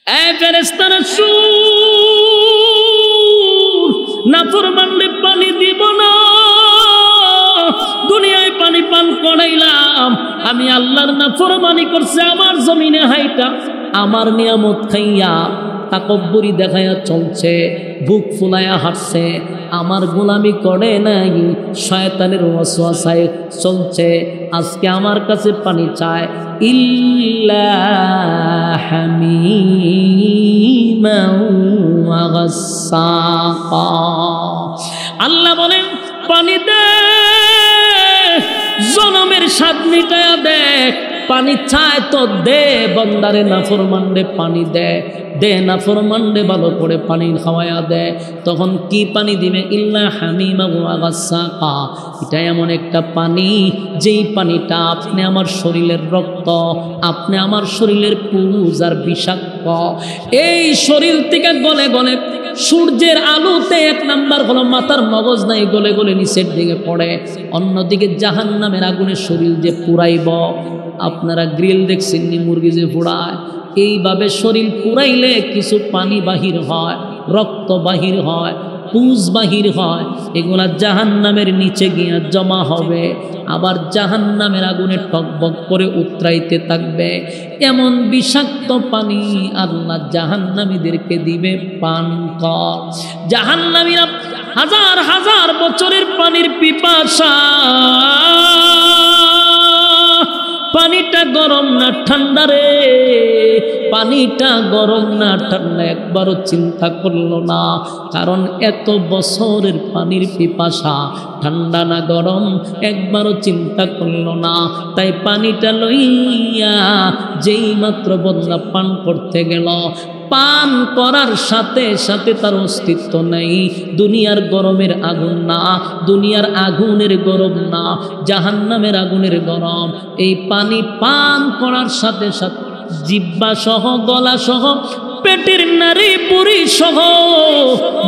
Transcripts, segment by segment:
এ ফেরেশতারা সুর, নাফরমানরে পানি দিব না। দুনিয়ায় পানি পান করাইলাম, আমি আল্লাহর নাফরমানি করছে, আমার জমিনে হাইটা আমার নিয়ামত খাইয়া তাকব্বুরি দেখাইয়া চলছে, বুক ফুলাইয়া হাঁটছে, আমার গোলামি করে নাই, শয়তানের ওয়াসওয়াসায় চলছে। আজকে আমার কাছে পানি চায়, ইল্লা হামিমান ওয়া গাসসাকা। আল্লাহ বলেন পানি দে, জনমের স্বাদ মিটায়া দে। পানি চায় তো দে, বন্দারে নাফরমানরে পানি দে, দে নাফরমানরে ভালো করে পানি খাওয়ায়া দে। তখন কি পানি দিবে? ইল্লা হামিমা ওয়া গাসসাকা। এটা এমন একটা পানি, যেই পানিটা আপনি আমার শরীরের রক্ত, আপনি আমার শরীরের পুজ আর বিষাক্ত, এই শরীর থেকে গলে গলে সূর্যের আলোতে এক নাম্বার হলো মাথার মগজ নাই, গলে গলে নিচের দিকে পড়ে। অন্যদিকে জাহান্নামের আগুনে শরীর যে পুরাইব, আপনারা গ্রিল দেখছেন নি, মুরগি যে পোড়ায়, এইভাবে শরীর পুরাইলে কিছু পানি বাহির হয়, রক্ত বাহির হয়, পুজ বাহির হয়, এগুলা জাহান্নামের নিচে গিয়া জমা হবে, আবার জাহান্নামের আগুনে টকবক করে উতরাইতে থাকবে। এমন বিষাক্ত পানি আল্লাহ জাহান্নামীদেরকে দিবে, পান কর। জাহান্নামীরা হাজার হাজার বছরের পানির পিপাসা। পানিটা গরম না ঠান্ডা রে, পানিটা গরম না ঠান্ডা একবারও চিন্তা করলো না, কারণ এত বছরের পানির পিপাসা, ঠান্ডা না গরম একবারও চিন্তা করলো না। তাই পানিটা লইয়া যেই মাত্র বন্দা পান করতে গেল, পান করার সাথে সাথে তার অস্তিত্ব নেই। দুনিয়ার গরমের আগুন না, দুনিয়ার আগুনের গরম না, জাহান্নামের আগুনের গরম। এই পানি পান করার সাথে সাথে জিহ্বা সহ, গলা সহ, পেটের নারী পুরি সহ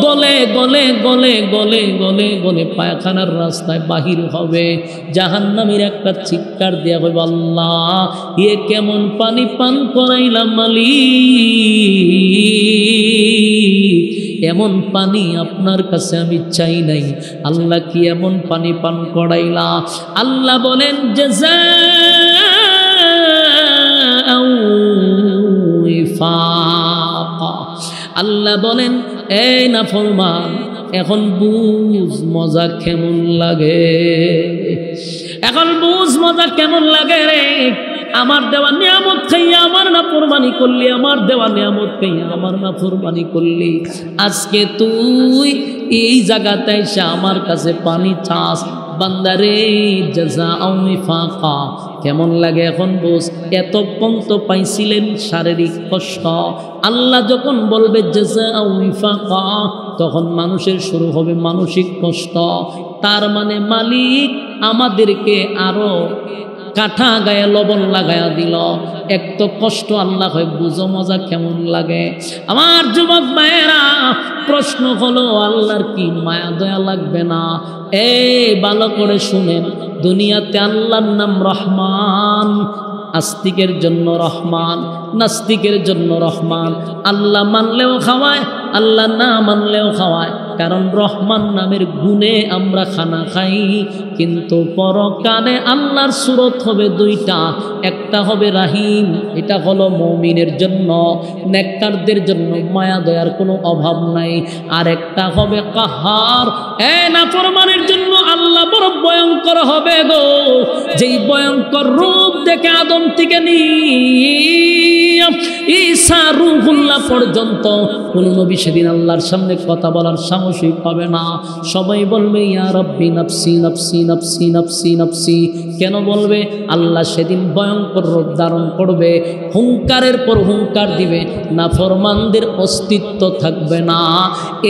গলে গলে গলে গলে গলে গলে পায়খানার রাস্তায় বাহির হবে। জাহান্নামীর একটা চিৎকার দেয়া হবে, আল্লাহ এ কেমন পানি পান করাইলাম মালিক, এমন পানি আপনার কাছে আমি চাই নাই। আল্লাহ কি এমন পানি পান করাইলা? আল্লাহ বলেন আল্লাহ বলেন এই নাফরমান, এখন বুঝ মজা কেমন লাগে, এখন বুঝ মজা কেমন লাগে রে। আমার দেওয়া নিয়ামত খাইয়া আমার নাফরমানি করলি, আমার দেওয়া নিয়ামত খাইয়া আমার নাফরমানি করলি। আজকে তুই এই জায়গাতে এসে আমার কাছে পানি চাস, বান্দারে জাযাআও ওয়াফাকা। কেমন লাগে এখন বুঝ। এতক্ষণ তো পাইছিলেন শারীরিক কষ্ট, আল্লাহ যখন বলবে জাযাআও ওয়াফাকা, তখন মানুষের শুরু হবে মানসিক কষ্ট। তার মানে মালিক আমাদেরকে আরো কাঠা গায়ে লবণ লাগায়া দিল। এক তো কষ্ট, আল্লাহ হয় বুঝো মজা কেমন লাগে। আমার যুবক ভাইয়েরা, প্রশ্ন হলো আল্লাহর কি মায়া দয়া লাগবে না? ভালো করে শুনেন, দুনিয়াতে আল্লাহর নাম রহমান। আস্তিকের জন্য রহমান, নাস্তিকের জন্য রহমান। আল্লাহ মানলেও খাওয়ায়, আল্লাহ না মানলেও খাওয়ায়, কারণ রহমান নামের গুণে আমরা খানা খাই। কিন্তু পরকালে আল্লাহর সুরত হবে দুইটা, একটা হবে রাহিম, এটা হলো মুমিনের জন্য, নেককারদের জন্য মায়া দয়ার কোনো অভাব নাই। আর একটা হবে কাহার, নাফরমানের জন্য আল্লাহ বড় ভয়ঙ্কর হবে গো। যেই ভয়ঙ্কর রূপ দেখে আদম থেকে নিয়ে ঈসা রূহুল্লাহ পর্যন্ত কোন নবী সেদিন আল্লাহর সামনে কথা বলার সাহসই পাবে না। সবাই বলবে ইয়া রব্বি নফসি নফসি নফসি নফসি নফসি। কেন বলবে? আল্লাহ সেদিন ভয়ঙ্কর রূপ ধারণ করবে, হুঙ্কারের পর হুঙ্কার দিবে, নাফরমানদের অস্তিত্ব থাকবে না।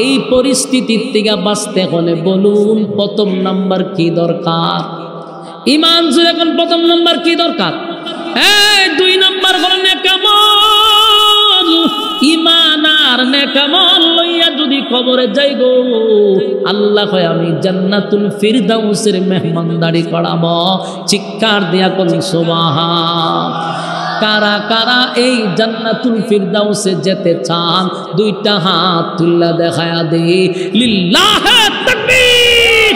এই পরিস্থিতির থেকে বাঁচতে হলে বলুন প্রথম নাম্বার কি দরকার? ঈমান। জুড়ে এখন প্রথম নাম্বার কি দরকার? দুই নাম্বার হলো নেকামল। ঈমান আর নেকামল লইয়া যদি কবরে যাই গো, আল্লাহ কয় আমি জান্নাতুল ফিরদাউসের মেহমানদারি করাবো। চিৎকার দিয়া কোন সুবহান। কারা কারা এই জান্নাতুল ফিরদাউসে যেতে চান দুইটা হাত তুল্লা দেখায়া দে। লিল্লাহে তাকবীর,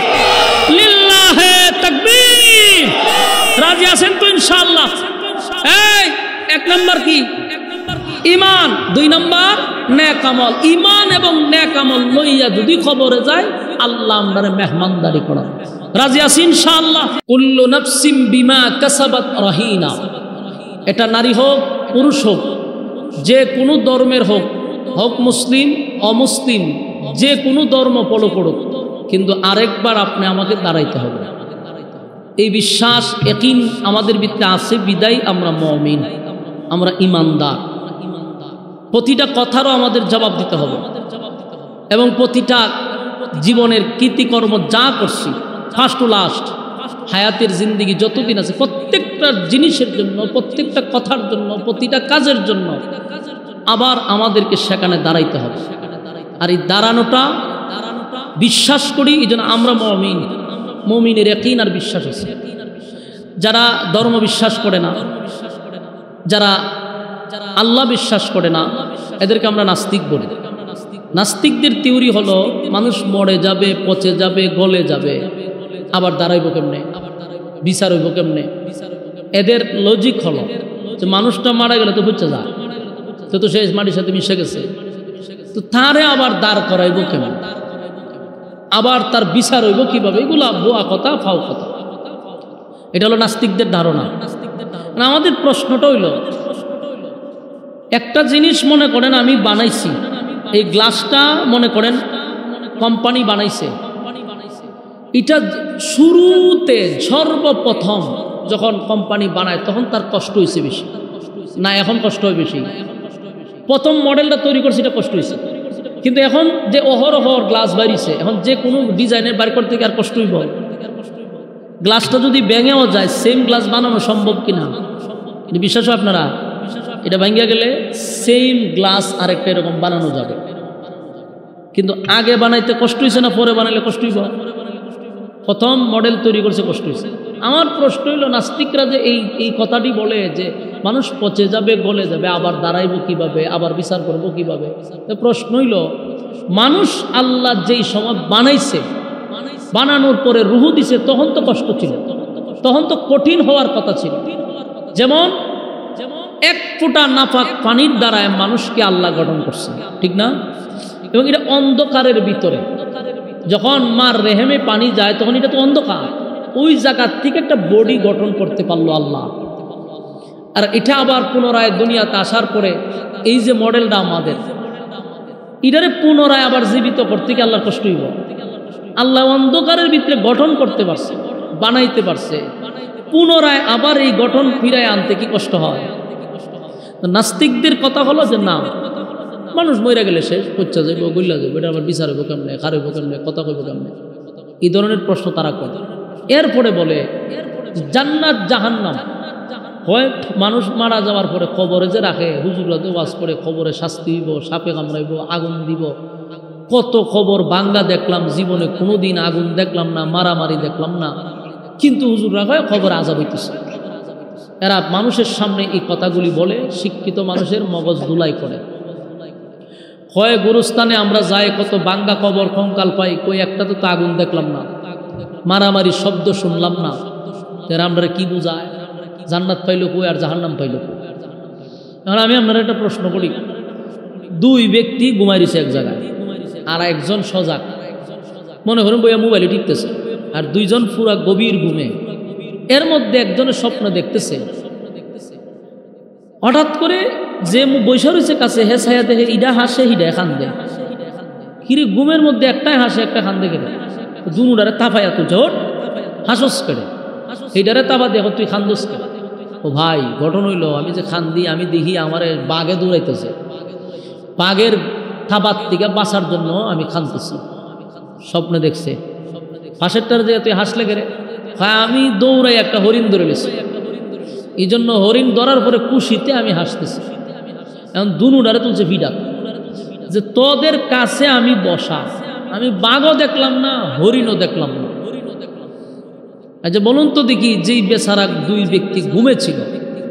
লিল্লাহে তাকবীর। রাজি আছেন তো ইনশাআল্লাহ? এই এক নাম্বার কি? ঈমান। দুই নাম্বার নেক আমল। ঈমান এবং নেক আমল লইয়া যদি কবরে যায় আল্লাহ আমরারে মেহমানদারি করেন। রাজি আছেন ইনশাআল্লাহ? কুল্লু নাফসিম বিমা কাসাবাত রাহিনা। এটা নারী হোক পুরুষ হোক, যে কোনো ধর্মের হোক, হোক মুসলিম অমুসলিম, যে কোনো ধর্ম ফলো করুক, কিন্তু আরেকবার আপনি আমাকে দাঁড়াইতে হবে। এই বিশ্বাস ইয়াকিন আমাদের ভিতরে আছে বিদায় আমরা মুমিন, আমরা ঈমানদার। প্রতিটা কথারও আমাদের জবাব দিতে হবে এবং প্রতিটা জীবনের কৃতিকর্ম যা করছি ফার্স্ট টু লাস্ট হায়াতের জিন্দিগি যতদিন আছে প্রত্যেকটা জিনিসের জন্য, প্রত্যেকটা কথার জন্য, প্রতিটা কাজের জন্য আবার আমাদেরকে সেখানে দাঁড়াইতে হবে। আর এই দাঁড়ানোটা বিশ্বাস করি, এই জন্য আমরা মুমিন। মুমিনের ইয়াকিন আর বিশ্বাস আছে। যারা ধর্ম বিশ্বাস করে না, যারা আল্লাহ বিশ্বাস করে না, এদেরকে আমরা নাস্তিক বলি। নাস্তিকদের থিওরি হলো মানুষ মরে যাবে, পচে যাবে, গলে যাবে, আবার দাঁড়াইব কেমনে, বিচার হইব কেমনে। এদের লজিক হলো যে মানুষটা মারা গেলে তো বুঝছে যা, তো সে মাটির সাথে মিশে গেছে, তো তারে আবার দাঁড় করাইব কেমন, আবার তার বিচার হইব কিভাবে। এগুলা বোয়া কথা, ফাও কথা। এটা হলো নাস্তিকদের ধারণা। আমাদের প্রশ্নটা হইল, একটা জিনিস মনে করেন আমি বানাইছি, এই গ্লাসটা মনে করেন কোম্পানি বানাইছে, এটা শুরুতে সর্বপ্রথম যখন কোম্পানি বানায় তখন তার কষ্ট হয়েছে বেশি না এখন কষ্ট হয় বেশি? প্রথম মডেলটা তৈরি করছে এটা কষ্ট হয়েছে, কিন্তু এখন যে অহরহ গ্লাস বাড়িছে, এখন যে কোনো ডিজাইনের বাড়ি করতে গিয়ে আর কষ্ট হইব। গ্লাসটা যদি ভেঙেও যায় সেম গ্লাস বানানো সম্ভব কিনা বিশ্বাস হয় আপনারা? এটা ভেঙে গেলে সেম গ্লাস আরেকটা এরকম বানানো যাবে, কিন্তু আগে বানাইতে কষ্ট হয়েছে না পরে বানাইলে কষ্ট হইব? প্রথম মডেল তৈরি করছে কষ্ট হয়েছে। আমার প্রশ্ন হইল, নাস্তিকরা যে এই কথাটি বলে যে মানুষ পচে যাবে, গলে যাবে, আবার দাঁড়াইব কিভাবে, আবার বিচার করব কিভাবে, তো প্রশ্ন হইল মানুষ আল্লাহ যেই সময় বানাইছে, বানানোর পরে রুহু দিছে, তখন তো কষ্ট ছিল, তখন তো কঠিন হওয়ার কথা ছিল। যেমন এক ফোঁটা নাপাক পানির দ্বারায় মানুষকে আল্লাহ গঠন করছে, ঠিক না? এবং এটা অন্ধকারের ভিতরে, যখন মার রেহেমে পানি যায় তখন এটা তো অন্ধকার, ওই জায়গার থেকে একটা বডি গঠন করতে পারলো আল্লাহ। আর এটা আবার পুনরায় দুনিয়াতে আসার পরে এই যে মডেলটা আমাদের, এটারে পুনরায় আবার জীবিত করতে গিয়ে আল্লাহর কষ্ট হইব। আল্লাহ অন্ধকারের ভিতরে গঠন করতে পারছে, বানাইতে পারছে, পুনরায় আবার এই গঠন ফিরায় আনতে কি কষ্ট হয়? নাস্তিকদের কথা হলো যে না, মানুষ মরে গেলে শেষ, পচ্চা যাইব, গইলা যাইব, এটা আবার বিচার হইব কেমনে, খার হইব কেমনে, কথা কইব কেমনে, এই ধরনের প্রশ্ন তারা করে। এরপরে বলে জান্নাত জাহান্নাম হয় মানুষ মারা যাওয়ার পরে কবরে যে রাখে, হুজুররা তো ওয়াজ করে কবরে শাস্তি হইব, সাপে কামড়াইব, আগুন দিব। কত খবর বাংলা দেখলাম, জীবনে কোনোদিন আগুন দেখলাম না, মারামারি দেখলাম না, কিন্তু হুজুররা হয় খবর আযাব হইতেছে। এরা মানুষের সামনে এই কথাগুলি বলে, শিক্ষিত মানুষের মগজ ধুলাই করে। হয় গুরুস্থানে আমরা যাই, কত বাঙ্গা কবর কঙ্কাল পাই, কই একটা তো আগুন দেখলাম না, মারামারি শব্দ শুনলাম না, এরা আমরা কি বুঝায়? জান্নাত পাইল কই আর জাহান্নাম পাইল কই? এখন আমি আপনারা একটা প্রশ্ন করি, দুই ব্যক্তি ঘুমাইছে এক জায়গায়, আর একজন সজাগ, মনে করেন বইয়া মোবাইলে টিপতেছে, আর দুইজন পুরা গভীর ঘুমে। এর মধ্যে একজনের স্বপ্ন দেখতেছে, হঠাৎ করে যে বৈশা রয়েছে কাছে, হে ছায়া দেখে ইডা হাসে, হিডা খান্দে। কিরে ঘুমের মধ্যে একটাই হাসে, একটা খান্দে গেলে দুনুডারে তাফাইয়া তুলছে, ওট হাসস করে, এইডারে তাফা দেখো তুই খান্দস করে। ও ভাই, ঘটনা হইল আমি যে খান্দি, আমি দেখি আমার বাঘে দৌড়াইতেছে, বাঘের থাবার থেকে বাঁচার জন্য আমি খানতেছি। স্বপ্নে দেখছে, পাশেরটার যে তুই হাসলে গেলে, আমি দৌড়াই একটা হরিণ ধরে গেছি, এই জন্য হরিণ ধরার পরে খুশিতে আমি হাসতেছি। এখন দুনুডারে তুলছে ভিডা, যে তোদের কাছে আমি বসা, আমি বাঘও দেখলাম না, হরিণও দেখলাম না। আচ্ছা বলুন তো দেখি, যেই বেচারা দুই ব্যক্তি ঘুমেছিল,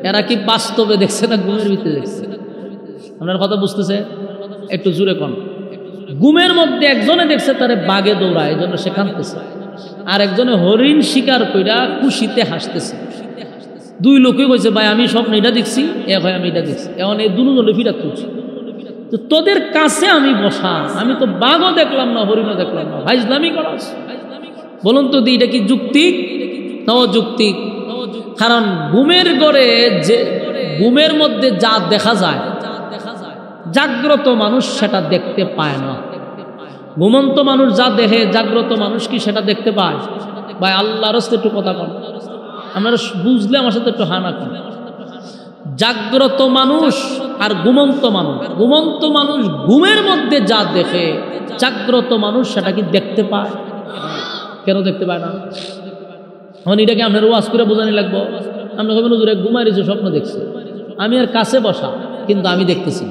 এরা কি বাস্তবে দেখছে না ঘুমের ভিতরে দেখছে? আপনার কথা বুঝতেছে? একটু জোরে কোন। ঘুমের মধ্যে একজনে দেখছে তারে বাঘে দৌড়ায়, এই জন্য সে কাঁদতেছে, আর একজনে হরিণ শিকার কইরা খুশিতে হাসতেছে। দুই লোকে কইছে ভাই আমি স্বপ্ন এটা দেখছি, এক হয় আমি এটা দেখছি। এখন এই দুজনে ফিরাত করছে, তো তোদের কাছে আমি বসা, আমি তো বাঘও দেখলাম না হরিণও দেখলাম না, ভাই ইসলামী করাস। বলুন তো এটা কি যুক্তিক না অযৌক্তিক? কারণ ঘুমের ঘরে যে ঘুমের মধ্যে যা দেখা যায়, জাগ্রত মানুষ সেটা দেখতে পায় না। ঘুমন্ত মানুষ যা দেখে, জাগ্রত মানুষ কি সেটা দেখতে পায়? ভাই আল্লাহর রাস্তায় একটু কথা বল, আপনারা বুঝলে আমার সাথে একটু হানা করেন। জাগ্রত মানুষ আর ঘুমন্ত মানুষ, ঘুমন্ত মানুষ ঘুমের মধ্যে যা দেখে, জাগ্রত মানুষ সেটা কি দেখতে পায়? কেন দেখতে পায় না? এখন এটাকে আপনার ওয়াজ করে বোঝানি লাগবো। আপনি কবেন হুজুর ঘুমাই রয়েছে স্বপ্ন দেখছে, আমি আর কাছে বসা কিন্তু আমি দেখতেছি।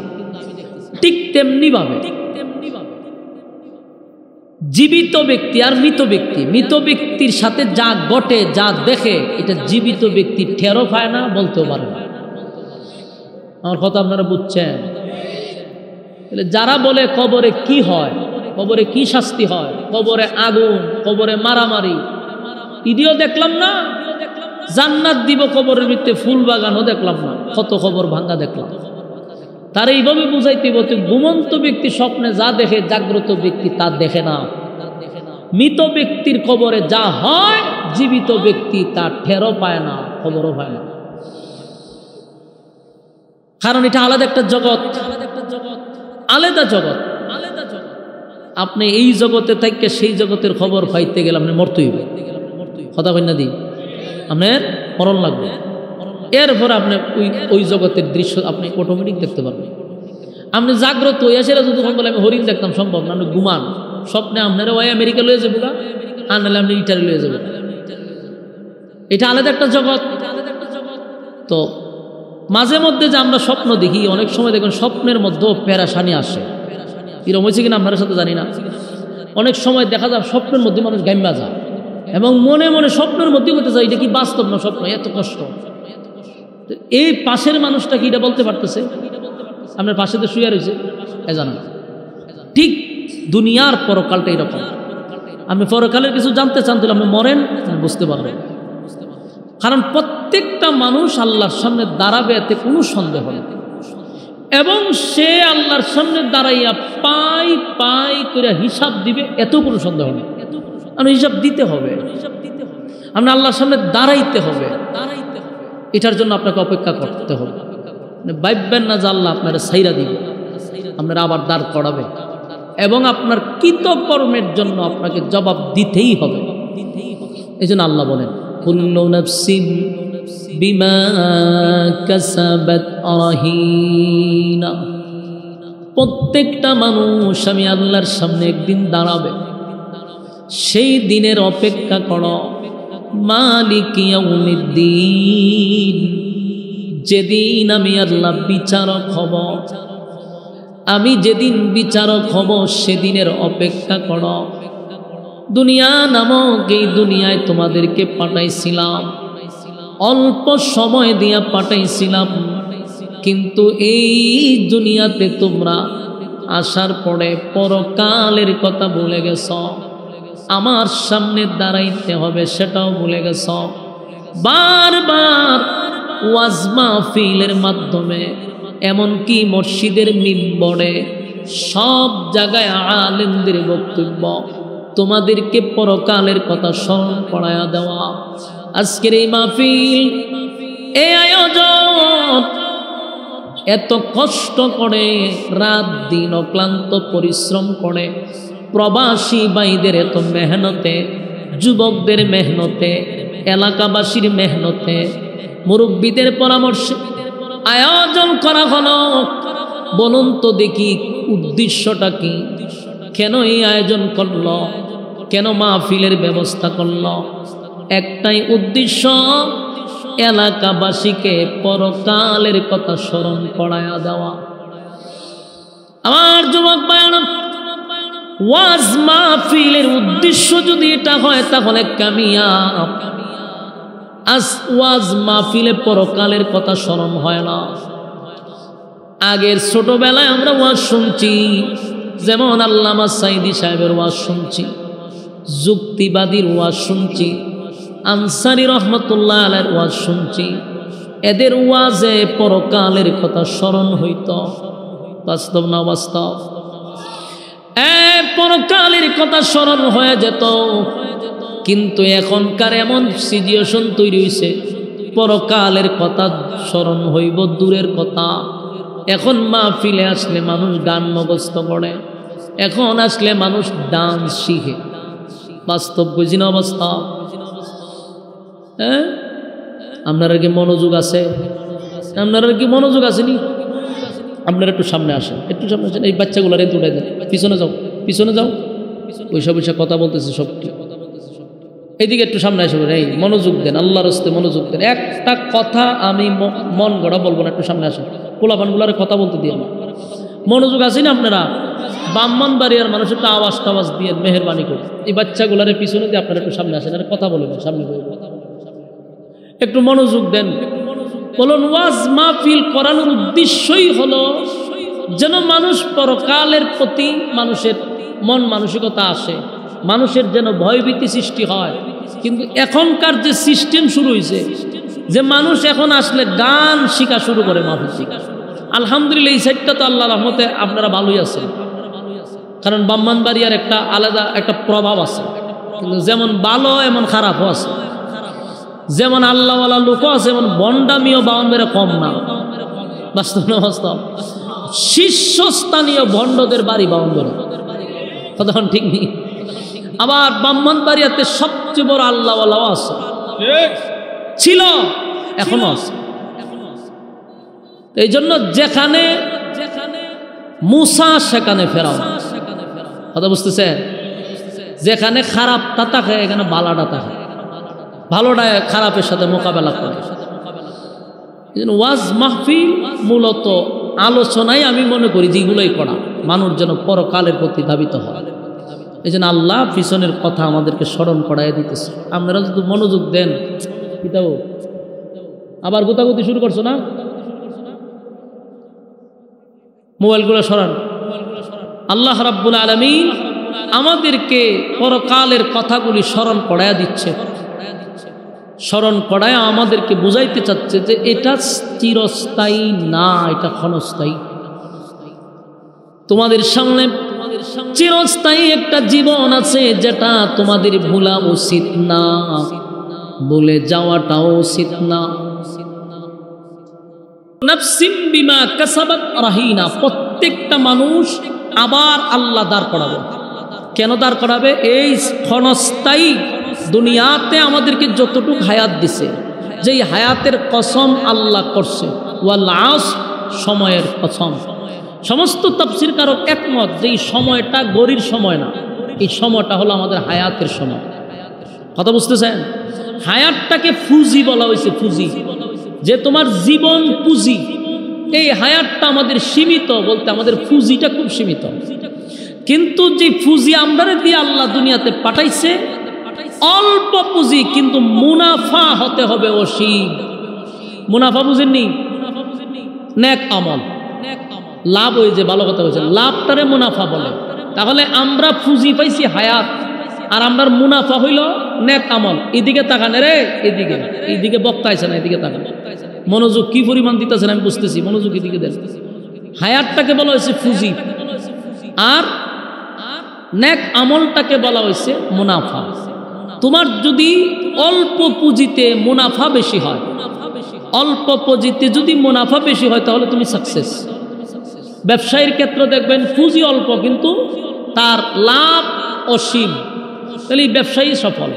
ঠিক তেমনি ভাবে জীবিত ব্যক্তি আর মৃত ব্যক্তি, মৃত ব্যক্তির সাথে যা ঘটে যা দেখে, এটা জীবিত ব্যক্তি টেরও পায় না, বলতেও পারে না। আমার কথা আপনারা বুঝছেন? যারা বলে কবরে কি হয়, কবরে কি শাস্তি হয়, কবরে আগুন, কবরে মারামারি, ইডিও দেখলাম না, জান্নাত দিব কবরের ভিতরে ফুল বাগানও দেখলাম না, কত কবর ভাঙ্গা দেখলাম। তার এইভাবে বুঝাইতে বলতে, ঘুমন্ত ব্যক্তি স্বপ্নে যা দেখে, জাগ্রত ব্যক্তি তা দেখে না। মৃত ব্যক্তির কবরে যা হয়, জীবিত ব্যক্তি তা টেরও পায় না, খবরও পায় না। কারণ এটা আলাদা একটা জগৎ, আলাদা জগৎ। আপনি এই জগতে থেকে সেই জগতের খবর পাইতে গেলে আপনি মরতেই হবে, কথা কই না দি, আপনার মরণ লাগবে। এরপর আপনি ওই জগতের দৃশ্য আপনি অটোমেটিক দেখতে পারবেন। আপনি জাগ্রত হইয়া সেটা যতক্ষণ বলে আমি হরিণ দেখতাম সম্ভব না, আপনি ঘুমান, স্বপ্নে আপনারা ওই আমেরিকা লয়ে যাবো গা, আর নাহলে আপনি ইটালি লয়ে যাবেন। এটা আলাদা একটা জগৎ। তো মাঝে মধ্যে যে আমরা স্বপ্ন দেখি, অনেক সময় দেখুন স্বপ্নের মধ্যেও পেরেশানি আসে। এরকম হয়েছে কিনা আপনার সাথে জানি না। অনেক সময় দেখা যায় স্বপ্নের মধ্যে মানুষ গাইমা যায় এবং মনে মনে স্বপ্নের মধ্যে বলতে যায় এটা কি বাস্তব না স্বপ্ন, এত কষ্ট। এই পাশের মানুষটা কি এটা বলতে পারতেছে? আপনার পাশে তো শুয়ে রয়েছে, এ জানা। ঠিক দুনিয়ার পরকালটা এরকম। আপনি পরকালের কিছু জানতে চান তাহলে আপনি মরেন, বুঝতে পারবেন। কারণ প্রত্যেকটা মানুষ আল্লাহর সামনে দাঁড়াবে, এতে কোনো সন্দেহ নেই। এবং সে আল্লাহর সামনে দাঁড়াইয়া পাই পাই করে হিসাব দিবে, এত কোনো সন্দেহ নেই। আপনি হিসাব দিতে হবে, আপনি আল্লাহর সামনে দাঁড়াইতে হবে, এটার জন্য আপনাকে অপেক্ষা করতে হবে। ভাববেন না যে আল্লাহ আপনারা সাইরা দিবে, আপনারা আবার দাঁড় করাবে এবং আপনার কৃতকর্মের জন্য আপনাকে জবাব দিতেই হবে। এই জন্য আল্লাহ বলেন, কুল্লু নাফসিন বিমা কাসাবাত রাহিনা। প্রত্যেকটা মানুষ আমি আল্লাহর সামনে একদিন দাঁড়াবে, সেই দিনের অপেক্ষা করো। মালিক ইয়াউমিদ্দিন, যেদিন আমি আল্লাহ বিচারক হব, আমি যেদিন বিচারক হব সেদিনের অপেক্ষা করো। দুনিয়া নামক এই দুনিয়ায় তোমাদেরকে পাঠাইছিলাম, অল্প সময় দিয়া পাঠাইছিলাম, কিন্তু এই দুনিয়াতে তোমরা আসার পরে পরকালের কথা ভুলে গেছ, আমার সামনে দাঁড়াইতে হবে সেটাও ভুলে গেছ। বারবার ওয়াজ মাহফিলের মাধ্যমে, এমনকি মসজিদের মিম্বরে, সব জায়গায় আলেমদের বক্তব্য, তোমাদেরকে পরকালের কথা স্মরণ করায়া দেওয়া। আজকের এই মাহফিল, এই আয়োজন এত কষ্ট করে, রাত দিন অক্লান্ত পরিশ্রম করে, প্রবাসী ভাইদের এত মেহনতে, যুবকদের মেহনতে, এলাকাবাসীর মেহনতে, মুরব্বীদের পরামর্শে আয়োজন করা হলো। বলুন তো দেখি উদ্দেশ্যটা কি? কেন এই আয়োজন করলো? কেন মাহফিলের ব্যবস্থা করলো? একটাই উদ্দেশ্য, এলাকাবাসীকে পরকালের কথা স্মরণ করায়া দেওয়া। আমার যুবক ভাইরা, ওয়াজ মাহফিলের উদ্দেশ্য যদি এটা হয় তাহলে কামিয়াব। আজ ওয়াজ মাহফিলে পরকালের কথা স্মরণ হয় না। আগের ছোটবেলায় আমরা ওয়াজ শুনছি, যেমন আল্লামা সাইদি সাহেবের ওয়াজ শুনছি, যুক্তিবাদীর ওয়াজ শুনছি, আনসারী রহমতুল্লাহ আলাইহির ওয়াজ শুনছি। এদের ওয়াজে পরকালের কথা স্মরণ হইত। বাস্তব না বাস্তব? পরকালের কথা স্মরণ হয়ে যেত। কিন্তু এখনকার এমন সিচুয়েশন তৈরি হয়েছে, পরকালের কথা স্মরণ হইব দূরের কথা। এখন মাহফিলে আসলে মানুষ গান মুখস্থ করে, এখন আসলে মানুষ ডান্স শিখে। বাস্তব বুঝি না বাস্তব? হ্যাঁ, আপনারা কি মনোযোগ আছে? আপনারা কি মনোযোগ আসেনি? আপনারা একটু সামনে আসেন, একটু সামনে আসেন। এই বাচ্চাগুলার একটু উঠাই দেন, পিছনে যাও, পিছনে যাও। ওইসব কথা বলতেছে সব। এইদিকে একটু সামনে আসে, এই মনোযোগ দেন, আল্লাহর রাস্তায় মনোযোগ দেন। একটা কথা আমি মন গড়া বলবো না, একটু সামনে আসেন। পোলাপানগুলারে কথা বলতে দিয়ে মনোযোগ আসেনি আপনারা? ব্রাহ্মণবাড়িয়ার মানুষ একটু আওয়াজ টাওয়াজ দিয়ে মেহরবানি করে এই বাচ্চাগুলারে পিছনে দিয়ে আপনারা একটু সামনে আসেন, আর কথা বলবেন সামনে বলবেন। একটু মনোযোগ দেন। বলুন, ওয়াজ মাহফিল করানোর উদ্দেশ্যই হলো যেন মানুষ পরকালের প্রতি মানুষের মন মানসিকতা আসে, মানুষের যেন ভয়ভীতি সৃষ্টি হয়। কিন্তু এখনকার যে সিস্টেম শুরু হয়েছে, যে মানুষ এখন আসলে গান শিখা শুরু করে মাহফিল শিখা। আলহামদুলিল্লাহ, এই সাইডটা তো আল্লাহর রহমতে আপনারা ভালোই আছেন, কারণ ব্রাহ্মণবাড়িয়ার একটা আলাদা একটা প্রভাব আছে। কিন্তু যেমন ভালো এমন খারাপও আছে, যেমন আল্লাহওয়ালা লোকও আছে, এমন বন্ডামিও বাউন্ডারে কম না। বাস্তব না বাস্তব? শীর্ষস্থানীয় ভণ্ডদের বাড়ি বাউন্ডারে, কথা ঠিক নেই। আবার ব্রাহ্মণবাড়িয়াতে সবচেয়ে বড় আল্লাহওয়ালাও আছে, ছিল, এখনো আছে। এই জন্য যেখানে মুসা সেখানে ফেরাও, কথা বুঝতেছেন? যেখানে খারাপটা থাকে এখানে ভালোটা থাকে, ভালোটা খারাপের সাথে মোকাবেলা করে। ওয়াজ মাহফিল মূলত আলোচনায় আমি মনে করি যেগুলোই করা মানুষ যেন পরকালের প্রতি ধাবিত হয়। এই জন্য আল্লাহ পিছনের কথা আমাদেরকে স্মরণ করাই দিতেছে। আপনারা যদি মনোযোগ দেন, কিতাব আবার গোতাগুতি শুরু করছো না? মোবাইলগুলো সরান। আল্লাহ রাব্বুল আলামিন আমাদেরকে পরকালের কথাগুলি স্মরণ করায়া দিচ্ছে, স্মরণ করায় আমাদেরকে বুঝাইতে চাচ্ছে যে এটা চিরস্থায়ী না, এটা ক্ষণস্থায়ী। তোমাদের সামনে চিরস্থায়ী একটা জীবন আছে, যেটা তোমাদের ভোলা উচিত না, ভুলে যাওয়াটাও উচিত না। নাফসিম বিমা কাসাবাত রাহিনা, প্রত্যেকটা মানুষ আবার আল্লাহ দাঁড় করাবে। কেন দাঁড় করাবে? এই ক্ষণস্থায়ী দুনিয়াতে আমাদেরকে যতটুকু হায়াত দিছে, যেই হায়াতের কসম আল্লাহ করছে, ওয়াল আসর, সময়ের কসম। সমস্ত তাফসীর কারক একমত যে এই সময়টা গরির সময় না, এই সময়টা হলো আমাদের হায়াতের সময়। কথা বুঝতেছেন? হায়াতটাকে ফুজি বলা হয়েছে, ফুজি, যে তোমার জীবন পুঁজি। এই হায়াতটা আমাদের সীমিত, বলতে আমাদের পুঁজিটা খুব সীমিত। কিন্তু যে পুঁজি আমরা দিয়ে আল্লাহ দুনিয়াতে পাঠাইছে অল্প পুঁজি, কিন্তু মুনাফা হতে হবে অসীম। মুনাফা বুঝেননি? নেক আমল, লাভ। ওই যে ভালো কথা বলছেন, লাভটারে মুনাফা বলে। তাহলে আমরা পুঁজি পাইছি হায়াত, আর আমরার মুনাফা হইল নেক আমল। এদিকে তাকান রে, এদিকে, এইদিকে বক্তা আছে না, এদিকে তাকান। মনোযোগ কি পরিমাণ দিতেছেন আমি বুঝতেছি, মনোযোগ এদিকে দেন। হায়াতটাকে বলা হয়েছে পুঁজি, আর নেক আমলটাকে বলা হয়েছে মুনাফা। তোমার যদি অল্প পুঁজিতে মুনাফা বেশি হয়, অল্প পুঁজিতে যদি মুনাফা বেশি হয়, তাহলে তুমি সাকসেস। ব্যবসায়ীর ক্ষেত্রে দেখবেন পুঁজি অল্প কিন্তু তার লাভ অসীম, তাহলে ব্যবসায়ী সফল।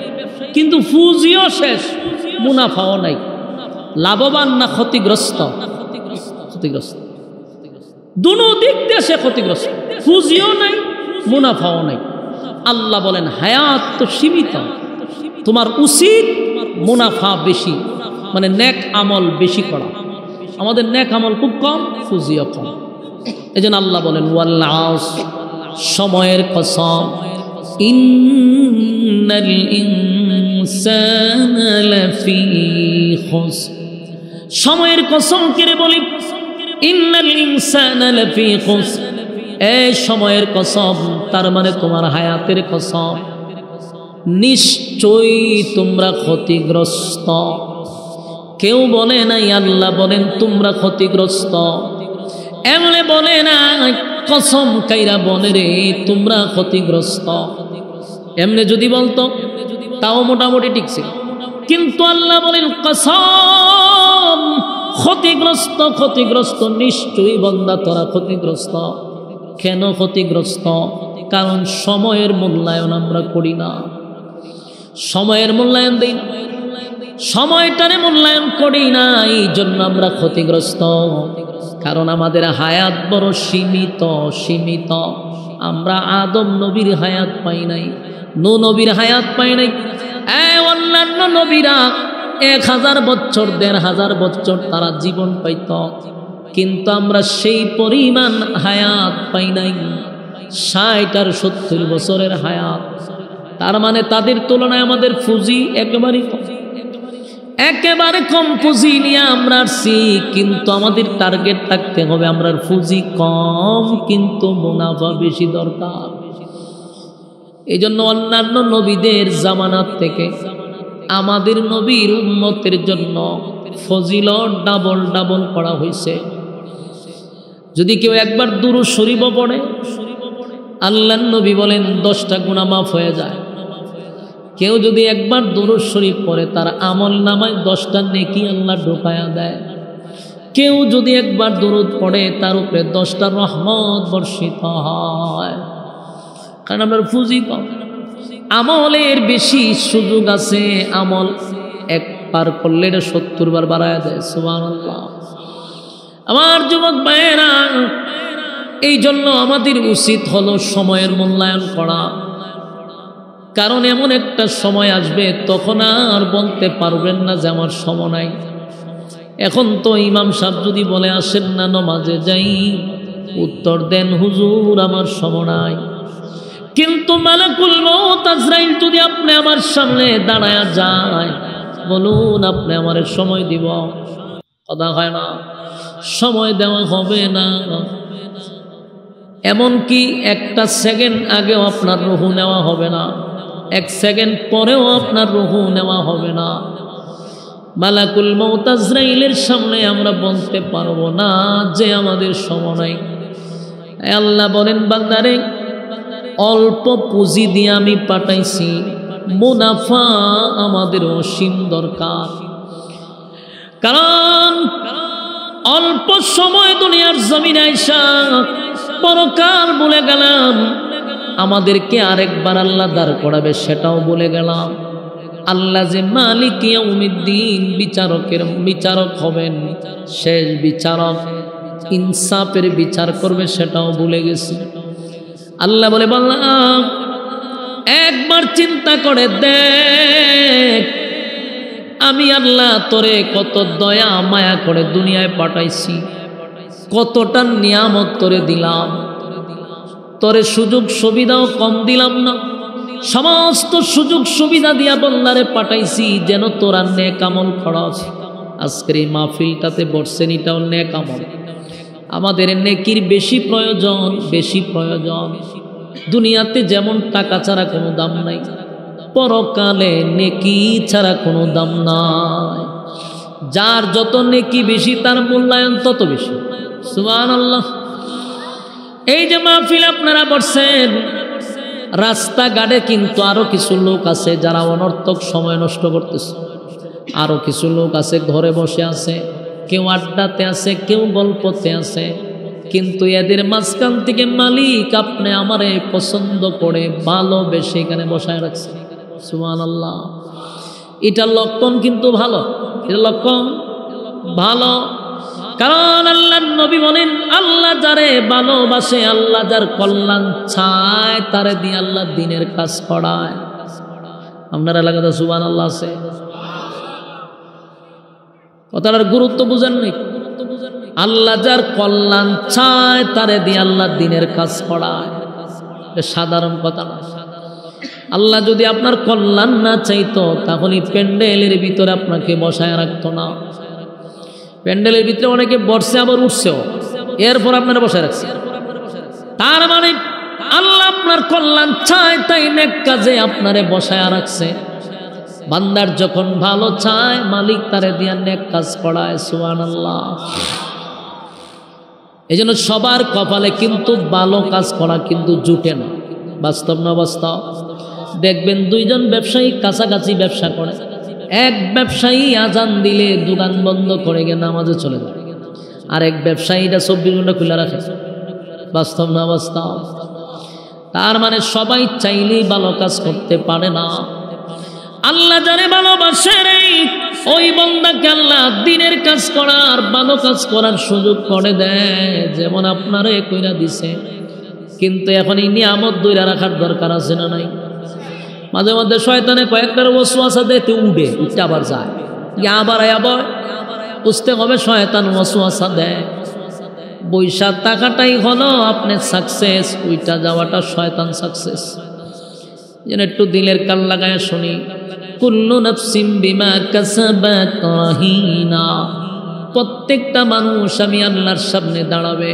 কিন্তু পুঁজিও শেষ, মুনাফাও নাই। লাভবান না ক্ষতিগ্রস্ত? ক্ষতিগ্রস্ত। দুনো দিক দিয়ে সে ক্ষতিগ্রস্ত, পুঁজিও নাই, মুনাফাও নাই। আল্লাহ বলেন হায়াত তো সীমিত, তোমার উচিত মুনাফা বেশি, মানে নেক আমল বেশি করা। আমাদের নেক আমল খুব কম, পুঁজিও কম। এই জন্য আল্লাহ বলেন ওয়াল আসর, সময়ের কসম, ইন্নাল ইনসানা লাফি খুসর। সময়ের কসম করে বলি, ইন্নাল ইনসানা লাফি খুসর, এই সময়ের কসম, তার মানে তোমার হায়াতের কসম, নিশ্চয়ই তোমরা ক্ষতিগ্রস্ত। কেউ বলে নাই, আল্লাহ বলেন তোমরা ক্ষতিগ্রস্ত। এমনি বলে না, কসম কাইরা বলে রে তোমরা ক্ষতিগ্রস্ত। এমনি যদি বলতো তাও মোটামুটি ঠিক ছিল, কিন্তু আল্লাহ বলেন কসম, ক্ষতিগ্রস্ত, ক্ষতিগ্রস্ত, নিশ্চয়ই বান্দা তোরা ক্ষতিগ্রস্ত। কেন ক্ষতিগ্রস্ত? কারণ সময়ের মূল্যায়ন আমরা করি না, সময়ের মূল্যায়ন দিই না, সময়টারে মূল্যায়ন করি না, এই জন্য আমরা ক্ষতিগ্রস্ত। কারণ আমাদের হায়াত বড় সীমিত, সীমিত। আমরা আদম নবীর হায়াত পাই নাই, নূহ নবীর হায়াত পাই নাই। অন্যান্য নবীরা 1000 বছর 1500 বছর তারা জীবন পাইত, কিন্তু আমরা সেই পরিমাণ হায়াত পাই নাই, 60 আর 70 বছরের হায়াত। তার মানে তাদের তুলনায় আমাদের পুঁজি একেবারেই কম, একেবারে কম পুঁজি নিয়ে আমরা আসছি। কিন্তু আমাদের টার্গেট থাকতে হবে, আমরা পুঁজি কম কিন্তু মুনাফা বেশি দরকার। এই জন্য অন্যান্য নবীদের জামানাত থেকে আমাদের নবীর উম্মতের জন্য ফজিলত ডাবল ডাবল করা হয়েছে। যদি কেউ একবার দুরূদ শরীফ পড়ে, আল্লাহর নবী বলেন 10টা গুনাহ মাফ হয়ে যায়। কেউ যদি একবার দুরূদ শরীফ পড়ে, তার আমল নামায় 10টা নেকি আল্লাহ ঢোকায়া দেয়। কেউ যদি একবার দুরূদ পড়ে, তার উপরে 10টা রহমত বর্ষিত হয়। কারণ আমরা পুঁজি কম, আমলের বেশি সুযোগ আছে। আমল একবার করলে এটা 70 বার বাড়ায় দেয়। সুবহানাল্লাহ। আমার যুবক ভাইয়েরা, এই জন্য আমাদের উচিত হলো সময়ের মূল্যায়ন করা। কারণ এমন একটা সময় আসবে, তখন আর বলতে পারবেন না যে আমার সময় নাই। এখন তো ইমাম সাহেব যদি বলে আসেন না নামাজে যাই, উত্তর দেন হুজুর আমার সময় নাই। কিন্তু মালাকুল মউত আজরাইল যদি আপনি আমার সামনে দাঁড়ায়া যায়, বলুন আপনি আমার সময় দিব, কথা হয় না, সময় দেওয়া হবে না। এমনকি একটা সেকেন্ড আগেও আপনার রুহু নেওয়া হবে না, 1 সেকেন্ড পরেও আপনার রুহু নেওয়া হবে না। মালাকুল মউত আজরাইলের সামনে আমরা বলতে পারবো না যে আমাদের সময় নাই। আল্লাহ বলেন বান্দারে, অল্প পুঁজি দিয়ে আমি পাঠাইছি, মুনাফা আমাদের অসীম দরকার। কারণ অল্প সময় দুনিয়ার জমিনে আইসা পরকাল বলে গেলাম, আমাদেরকে আরেকবার আল্লাহ দাঁড় করাবে সেটাও বলে গেলাম। আল্লাহ যে মালিক ইয়াউমিদ্দিন, বিচারক হবেন, শেষ বিচারক, ইনসাফের বিচার করবে সেটাও ভুলে গেছি। আল্লাহ বলে বললাম, একবার চিন্তা করে দেখ, আমি আল্লাহ তোরে কত দয়া মায়া করে দুনিয়ায় পাঠাইছি, কতটা নিয়ামত তোরে দিলাম, তোরে সুযোগ সুবিধাও কম দিলাম না। সমস্ত সুযোগ সুবিধা দিয়া বন্দারে পাঠাইছি যেন তোরা নেক আমল করস। আজকের এই মাহফিলটাতে বসছেন, এটাও নেক আমল। আমাদের নেকির বেশি প্রয়োজন, বেশি প্রয়োজন। দুনিয়াতে যেমন টাকা ছাড়া কোনো দাম নাই, পরকালে নেকি ছাড়া কোনো দাম নাই। যার যত নেকি বেশি, তার মূল্যায়ন তত বেশি। সুবহানাল্লাহ। এই যে মাহফিল আপনারা বসছেন, রাস্তাঘাটে কিন্তু আরো কিছু লোক আছে যারা অনর্থক সময় নষ্ট করতেছে। আরো কিছু লোক আছে ঘরে বসে আছে, কেউ আড্ডাতে আছে, কেউ গল্পতে আছে। কিন্তু এদের মাঝখান থেকে মালিক আপনি আমারে পছন্দ করে ভালোবেসে এখানে বসায় রাখছে। সুবহানাল্লাহ। এটার লক্ষণ কিন্তু ভালো, এটা লক্ষণ ভালো। কারণ আল্লাহর নবী বলেন, আল্লাহ যারে ভালোবাসে, আল্লাহ যার কল্যাণ চায়, তারে দিয়ে আল্লাহ দ্বীনের কাজ করায়। আপনার এলাকাতে সুবহানাল্লাহ আছে? কথাটার গুরুত্ব বুঝেন নাই? আল্লাহ যার কল্যাণ চায়, তারে দিয়ে আল্লাহ দ্বীনের কাজ করায়। সাধারণ কথা না। আল্লাহ যদি আপনার কল্যাণ না চাইতো তাহলে প্যান্ডেলের ভিতরে আপনাকে বসায় রাখতো না। প্যান্ডেলের ভিতরে অনেকে বসছে আবার উঠছেও, এরপর আপনারা বসায় রাখছে। তার মানে আল্লাহ আপনার কল্যাণ চায়, তাই নেক কাজে আপনারে বসায় রাখছে। বান্দার যখন ভালো চায় মালিক তারে দিয়া নেক কাজ করায়। সুবহানাল্লাহ। এই জন্য সবার কপালে কিন্তু ভালো কাজ করা কিন্তু জুটে না। বাস্তব না বাস্তব? দেখবেন দুইজন ব্যবসায়ী কাছাকাছি ব্যবসা করে, এক ব্যবসায়ী আজান দিলে দোকান বন্ধ করে গিয়ে নামাজে চলে যায়, আর এক ব্যবসায়ীটা 24 ঘন্টা খোলা রাখে। বাস্তব না বাস্তব? তার মানে সবাই চাইলেই ভালো কাজ করতে পারে না। আল্লাহ যারে ভালোবাসে রে, ওই বান্দাকে আল্লাহ দিনের কাজ করার ভালো কাজ করার সুযোগ করে দেয়, যেমন আপনারে কইরা দিছে। কিন্তু এখন এই নিয়ামত ধরে রাখার দরকার আছে না নাই? মাঝে মধ্যে শয়তানে কয়েকটার ওয়াসওয়াসা দিতে উঠে আবার যায়, আবার বুঝতে হবে শয়তান ওয়াসওয়াসা দেয়। বৈশা টাকাটাই হলো আপনি সাকসেস, ওইটা যাওয়াটা শয়তান সাকসেস। যেন একটু দিলের কান লাগায় শুনি, কুল্লু নাফসিম বিমা কাসাবাত রাহিনা। প্রত্যেকটা মানুষ আমি আল্লাহর সামনে দাঁড়াবে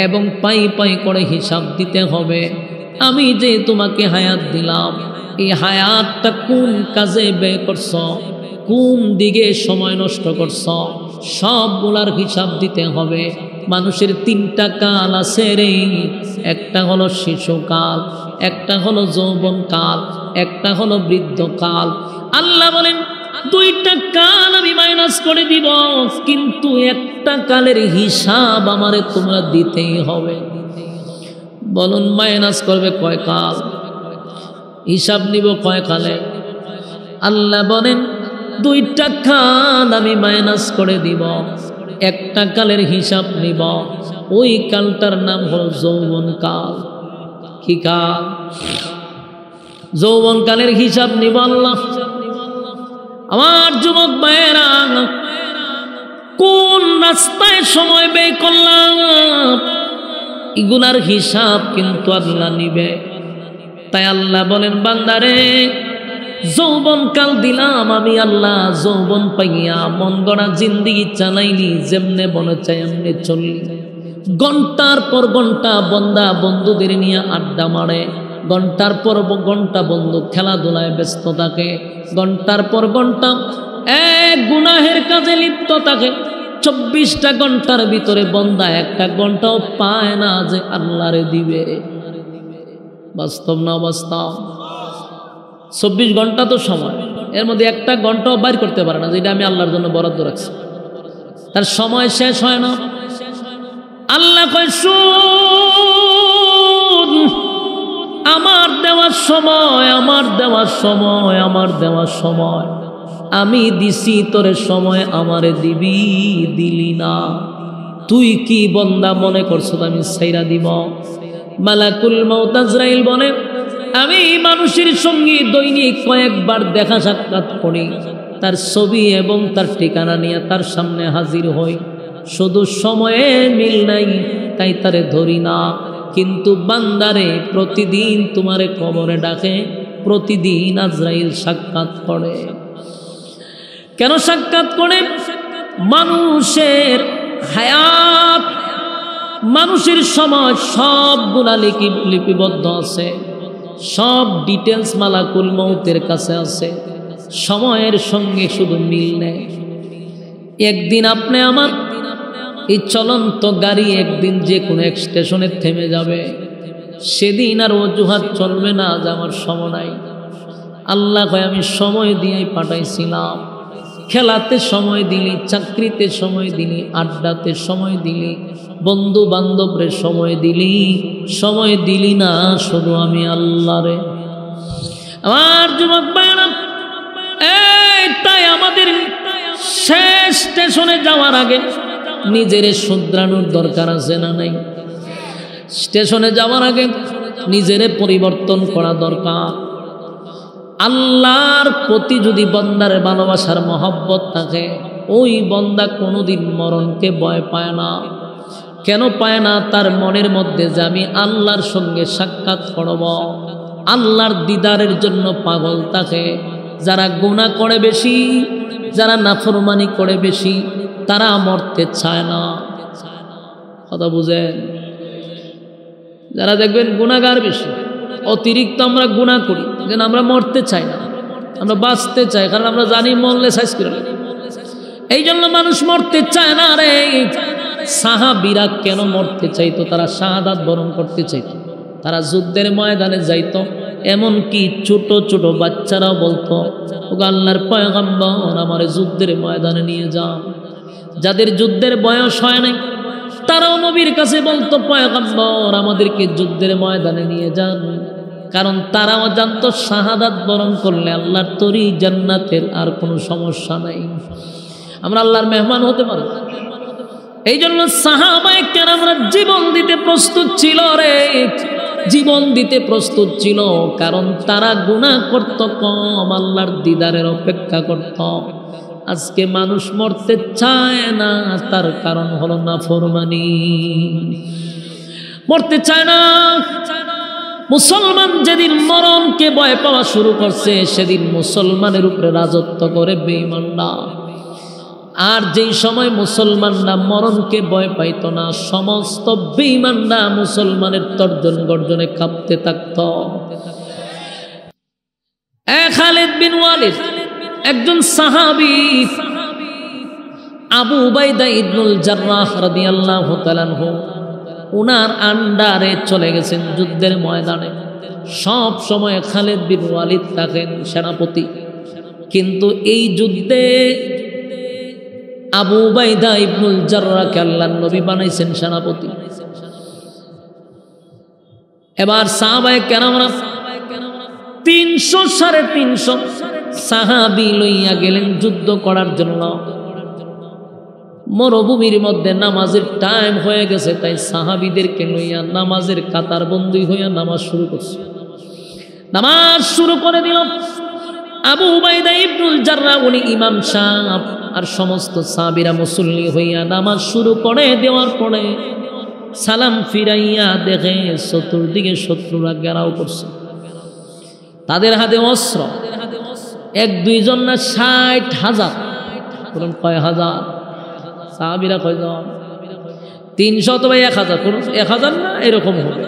এবং পাই পাই করে হিসাব দিতে হবে। আমি যে তোমাকে হায়াত দিলাম, এই হায়াতটা কোন কাজে ব্যয় করছ, কোন দিকে সময় নষ্ট করছ, সবগুলার হিসাব দিতে হবে। মানুষের 3টা কাল আছে রে, একটা হলো শিশুকাল, একটা হলো যৌবনকাল, একটা হলো বৃদ্ধকাল। আল্লাহ বলেন 2টা কাল আমি মাইনাস করে দিব, কিন্তু একটা কালের হিসাব আমারে তোমরা দিতেই হবে। বলুন মাইনাস করবে কয় কাল, হিসাব নিব কয় কালে? আল্লাহ বলেন 2টা কাল আমি মাইনাস করে দিব, একটা কালের হিসাব নিব। ওই কালটার নাম হলো যৌবনকাল। কি কাল? যৌবনকালের হিসাব নিব আল্লাহ। আমার যুবক ভাইয়েরা, কোন রাস্তায় সময় ব্যয় করলাম এগুলার হিসাব কিন্তু আল্লাহ নিবে। তাই আল্লাহ বলেন বান্দারে, যৌবনকাল দিলাম আমি আল্লাহ, যৌবন পাইয়া মন গড়া জিন্দিগি চালাইলি, যেমনে মনে চাই এমনি চললি। ঘন্টার পর ঘন্টা বন্দা বন্ধুদের নিয়ে আড্ডা মারে, ঘন্টার পর ঘন্টা বন্ধু খেলাধুলায় ব্যস্ত থাকে, ঘন্টার পর ঘন্টা এক গুনাহের কাজে লিপ্ত থাকে। 24টা ঘন্টার ভিতরে বন্দা একটা ঘন্টাও পায় না যে আল্লাহরে দিবে। বাস্তব না বাস্তব? 24 ঘন্টা তো সময়, এর মধ্যে একটা ঘন্টাও বাইর করতে পারে না যেটা আমি আল্লাহর জন্য বরাদ্দ রাখছি। তার সময় শেষ হয় না। আল্লাহ কয় শুন, আমার দেওয়ার সময়, আমার দেওয়ার সময়, আমার দেওয়ার সময় আমি দিছি, তোরে সময় আমারে দিবি, দিলি না। তুই কি বন্দা মনে করছো আমি ছাইরা দিব? মালাকুল মউত আজরাইল বলে, আমি মানুষের সঙ্গে দৈনিক কয়েকবার দেখা সাক্ষাৎ করি, তার ছবি এবং তার ঠিকানা নিয়ে তার সামনে হাজির হই। শুধু সময়ে মিল নাই তাই তারে ধরি না, কিন্তু বান্দারে প্রতিদিন তোমারে কবরে ডাকে, প্রতিদিন আজরাইল সাক্ষাৎ করে। কেন সাক্ষাৎ করে? মানুষের হায়াত, মানুষের সময় সবগুলা লিপিবদ্ধ আছে, সব ডিটেলস মালাকুল মউতের কাছে আছে। সময়ের সঙ্গে শুধু মিল নেই। একদিন আপনি আমার এই চলন্ত গাড়ি একদিন যে কোনো এক স্টেশনে থেমে যাবে, সেদিন আর অজুহাত চলবে না যে আমার সময় নাই। আল্লাহ কয় আমি সময় দিয়েই পাঠাইছিলাম। খেলাতে সময় দিলি, চাকরিতে সময় দিলি, আড্ডাতে সময় দিলি, বন্ধু বান্ধবরে সময় দিলি, সময় দিলি না শুধু আমি আল্লাহরে। আমার যুবক ভাইরা, তাই আমাদের শেষ স্টেশনে যাওয়ার আগে নিজের শুধরানোর দরকার আছে না নাই? স্টেশনে যাওয়ার আগে নিজেরে পরিবর্তন করা দরকার। আল্লাহর প্রতি যদি বন্দার ভালোবাসার মহব্বত থাকে, ওই বন্দা কোনোদিন মরণকে ভয় পায় না। কেন পায় না? তার মনের মধ্যে যে আমি আল্লাহর সঙ্গে সাক্ষাৎ করব, আল্লাহর দিদারের জন্য পাগল থাকে। যারা গুনাহ করে বেশি, যারা নাফরমানি করে বেশি, তারা মরতে চায় না। কথা বুঝেন? যারা দেখবেন গুনাহগার বেশি, অতিরিক্ত আমরা গুনাহ করি, যেন আমরা মরতে চাই না, আমরা বাঁচতে চাই, কারণ আমরা জানি মরলে সাইজ করে। এই জন্য মানুষ মরতে চায় না রে। সাহাবীরা কেন মরতে চাইতো? তারা শাহাদাত বরণ করতে চাইতো, তারা যুদ্ধের ময়দানে যাইতো। এমনকি ছোট ছোট বাচ্চারাও বলতো, ওগো আল্লাহর পয়গম্বর, আমারে যুদ্ধের ময়দানে নিয়ে যান। যাদের যুদ্ধের বয়স হয় নাই তারাও নবীর কাছে বলতো, পয়গম্বর আমাদেরকে যুদ্ধের ময়দানে নিয়ে যান। কারণ তারাও জানতো শাহাদাত বরণ করলে আল্লাহর তরি জান্নাতের আর কোনো সমস্যা নাই, আমরা আল্লাহর মেহমান হতে পারি। এই জন্য সাহাবায়ে কেরামরা জীবন দিতে প্রস্তুত ছিল রে, জীবন দিতে প্রস্তুত ছিল। কারণ তারা গুনাহ করত কম, আল্লাহর দিদারের অপেক্ষা করত। আজকে মানুষ মরতে চায় না, তার কারণ হলো নাফরমানি, মরতে চায় না। মুসলমান যেদিন মরণকে ভয় পাওয়া শুরু করছে, সেদিন মুসলমানের উপরে রাজত্ব করে বেঈমানরা। আর যেই সময় মুসলমানরা মরণকে ভয় পাইত না, সমস্ত বেঈমানরা মুসলমানের তর্জন গর্জনে কাঁপতে থাকত। খালিদ বিন ওয়ালিদ একজন সাহাবী, আবু উবাইদা ইবনুল জাররাহ রাদিয়াল্লাহু তাআলা আনহু, উনার আন্ডারে চলে গেছেন যুদ্ধের ময়দানে। সব সময় খালিদ বিন ওয়ালিদ থাকেন সেনাপতি, কিন্তু এই যুদ্ধে আবু উবাইদা ইবনুল জাররাহকে আল্লাহর নবী বানাইছেন সেনাপতি। এবার সাহাবায়ে কেরামরা 300-350 সাহাবী লইয়া গেলেন যুদ্ধ করার জন্য। মরুভূমির মধ্যে নামাজের টাইম হয়ে গেছে, তাই সাহাবীদেরকে লইয়া নামাজের কাতার বন্দী হইয়া নামাজ শুরু করছে। নামাজ শুরু করে দিল আবু উবাইদা ইবনুল জাররাহ, উনি ইমাম সাহেব, আর সমস্ত সাহাবীরা মুসল্লি হইয়া নামাজ শুরু করে দেওয়ার পরে সালাম ফিরাইয়া দেখে চতুর্দিকে শত্রুরা ঘেরাও করছে। তাদের হাতে অস্ত্র, 1-2 জন না 60,000। বলুন কয় হাজার? সাহাবীরা কয়জন? 300 অথবা 1000, 1000 না এরকম হবে।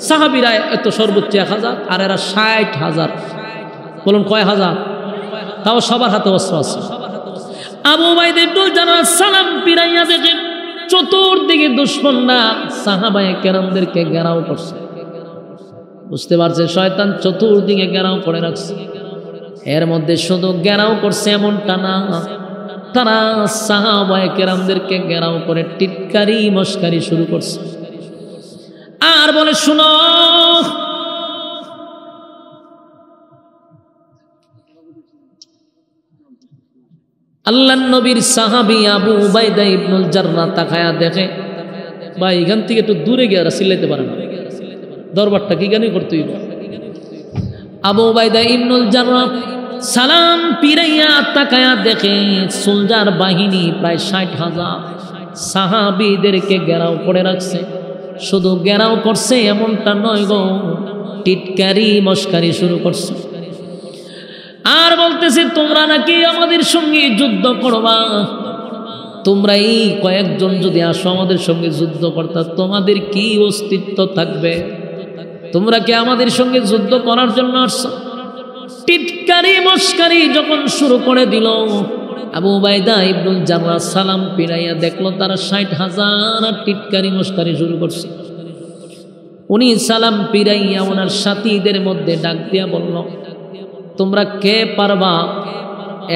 সাহাবীরা এত সর্বোচ্চ 1000, আর এরা 60,000। বলুন কয় হাজার? তাও সবার হাতে অস্ত্র আছে। আবু উবাইদা ইবনুল জাররাহ সালাম ফিরাইয়া দেখে চতুর্দিকে দুশমনরা সাহাবায়ে কেরামদেরকে ঘেরাও করছে। বুঝতে পারছে শয়তান চতুর্দিকে ঘেরাও করে রাখছে। এর মধ্যে শুধু ঘেরাও করছে এমনটা না, তারা সাহাবায়ে কেরামদেরকে ঘেরাও করে টিটকারি মস্কারি শুরু করছে। আর বলে, শুনো, আল্লাহর নবীর সাহাবী আবু উবাইদা ইবনুল জাররাহ তাকায়া দেখে, ভাই এখান থেকে একটু দূরে গিয়ে চিল্লাইতে পারে না, দরবারটা কি গানি করতে হইব। আবু উবাইদা ইবনুল জাররাহ সালাম পিরাইয়া তাকায়া দেখে সোলজার বাহিনী প্রায় 60,000 সাহাবীদেরকে ঘেরাও করে রাখছে। শুধু ঘেরাও করছে এমনটা নয় গো, টিটকারি মস্কারি শুরু করছে। আর বলতেছে, তোমরা নাকি আমাদের সঙ্গে যুদ্ধ করবা, তোমরা এই কয়েকজন যদি আসো আমাদের সঙ্গে যুদ্ধ করতা, তোমাদের কি অস্তিত্ব থাকবে? তোমরা কি আমাদের সঙ্গে যুদ্ধ করার জন্য আসছো? টিটকারি মস্কারি যখন শুরু করে দিল, আবু উবাইদা ইবনুল জাররাহ সালাম পিরাইয়া দেখলো তারা 60,000 আর টিটকারি মস্কারি শুরু করছে। উনি সালাম পিরাইয়া ওনার সাথীদের মধ্যে ডাক দিয়া বলল, তোমরা কে পারবা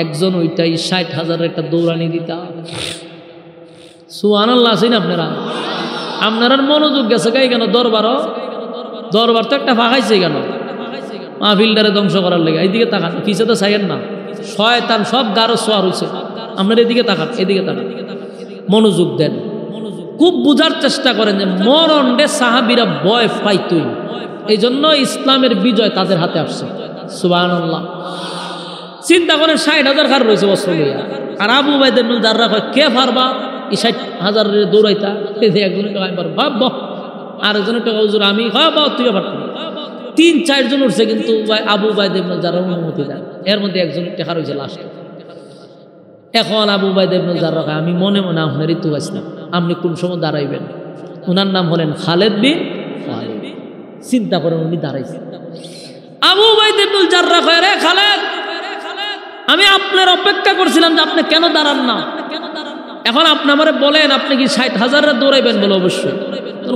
একজন ওইটাই 60,000 একটা দৌড়ানি দিতা? সুবহানাল্লাহ। আছেন আপনারা? আপনার মনোযোগ গেছে গাই কেন? দরবার তো একটা ফাঁকাইছে কেন? মাহফিলটারে ধ্বংস করার লেগে। এইদিকে তাকান, পিছে তো চাইয়েন না, শয়তান সব গারো সোয়ার হয়েছে। আপনার এদিকে তাকান, এদিকে তাকান, মনোযোগ দেন, খুব বুঝার চেষ্টা করেন যে মরণ রে সাহাবীরা ভয় পাইতই, এই জন্য ইসলামের বিজয় তাদের হাতে আসছে। সুবহানাল্লাহ। চিন্তা করেন 60,000 খার রয়েছে অস্ত্র লইয়া, আর আবু উবাইদা ইবনুল জাররাহ কয়, কে পারবা এই 60,000 দৌড়াইতা? একজনের টাকা পারবো, ভাব, আর একজনের টাকা হুজুর আমি, তুই পারতাম। 3-4 জন উঠছে, কিন্তু আবু উবাইদা ইবনে জাররাহ অনুমতি দেন। এর মধ্যে একজন টেকা রয়েছে লাস্ট। এখন আবু উবাইদা ইবনে জাররাহ, আমি মনে মনে আপনার ঋতু আসলাম, আপনি কোন সময় দাঁড়াইবেন? ওনার নাম হলেন খালেদ বিন ওয়ালিদ। চিন্তা করেন, উনি দাঁড়াইছেন। আবু উবাইদা ইবনে জাররাহ কয়, রে খালেদ, আমি আপনার অপেক্ষা করছিলাম যে আপনি কেন দাঁড়ান না। এখন আপনি আমারে বলেন, আপনি কি 60,000 দৌড়াইবেন? বলে অবশ্যই।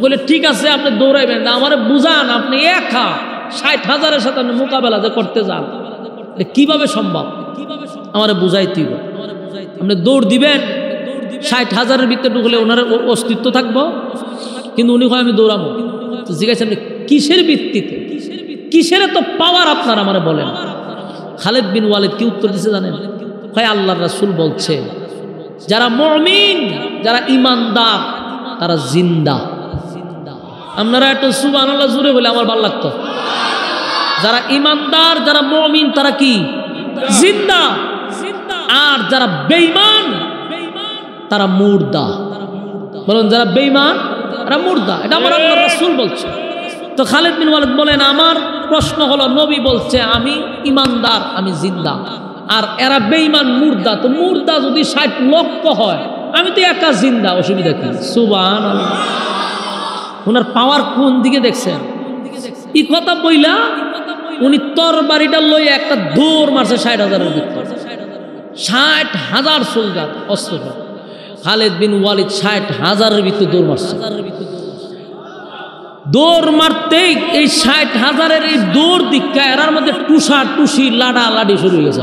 বলে ঠিক আছে, আপনি দৌড়াইবেন, আমারে বুঝান, আপনি একা 60,000-এর সাথে আপনি মোকাবেলা যে করতে যান, কিভাবে সম্ভব? আমারে বুঝাইতে হবে। আপনি দৌড় দিবেন, 60,000-এর ভিতরে ঢুকলে ওনার অস্তিত্ব থাকবো, কিন্তু উনি হয় আমি দৌড়াবো। তো জিজ্ঞাসা, আপনি কিসের ভিত্তিতে, কিসের তো পাওয়ার আপনার, আমারে বলেন। খালেদ বিন ওয়ালিদ কি উত্তর দিছে জানেন? হয় আল্লাহর রাসূল বলছে, যারা মুমিন, যারা ইমানদার, তারা জিন্দা। আপনারা একটু সুবহানাল্লাহ জোরে বলে আমার ভালো লাগতো। যারা ইমানদার, যারা মুমিন, তারা কি? জিন্দা। আর যারা বেঈমান, তারা মুর্দা। বলুন, যারা বেঈমান তারা মুর্দা। এটা আমার আল্লাহর রাসূল বলছে। তো খালেদ বিন ওয়ালিদ বলেন, আমার প্রশ্ন হলো, নবী বলছে আমি ইমানদার, আমি জিন্দা, আর এরা বেঈমান মুর্দা। তো মুর্দা যদি 60 লক্ষ হয়, আমি তো একা জিন্দা, অসুবিধা কি? সুবহানাল্লাহ। ওনার পাওয়ার কোন দিকে দেখছেন? এই কথা বইলা উনি তরবারিটা লইয়া একটা দৌড় মারছে 60,000-এর ভিতর। 60,000 সোলজার অস্ত্র। খালেদ বিন ওয়ালিদ 60,000-এর ভিতরে দৌড় মারছে। দৌড় মারতেই এই 60,000-এর এই দৌড় দিকা এরার মধ্যে টুসা টুসি লাডা লাডি শুরু হয়ে গেছে।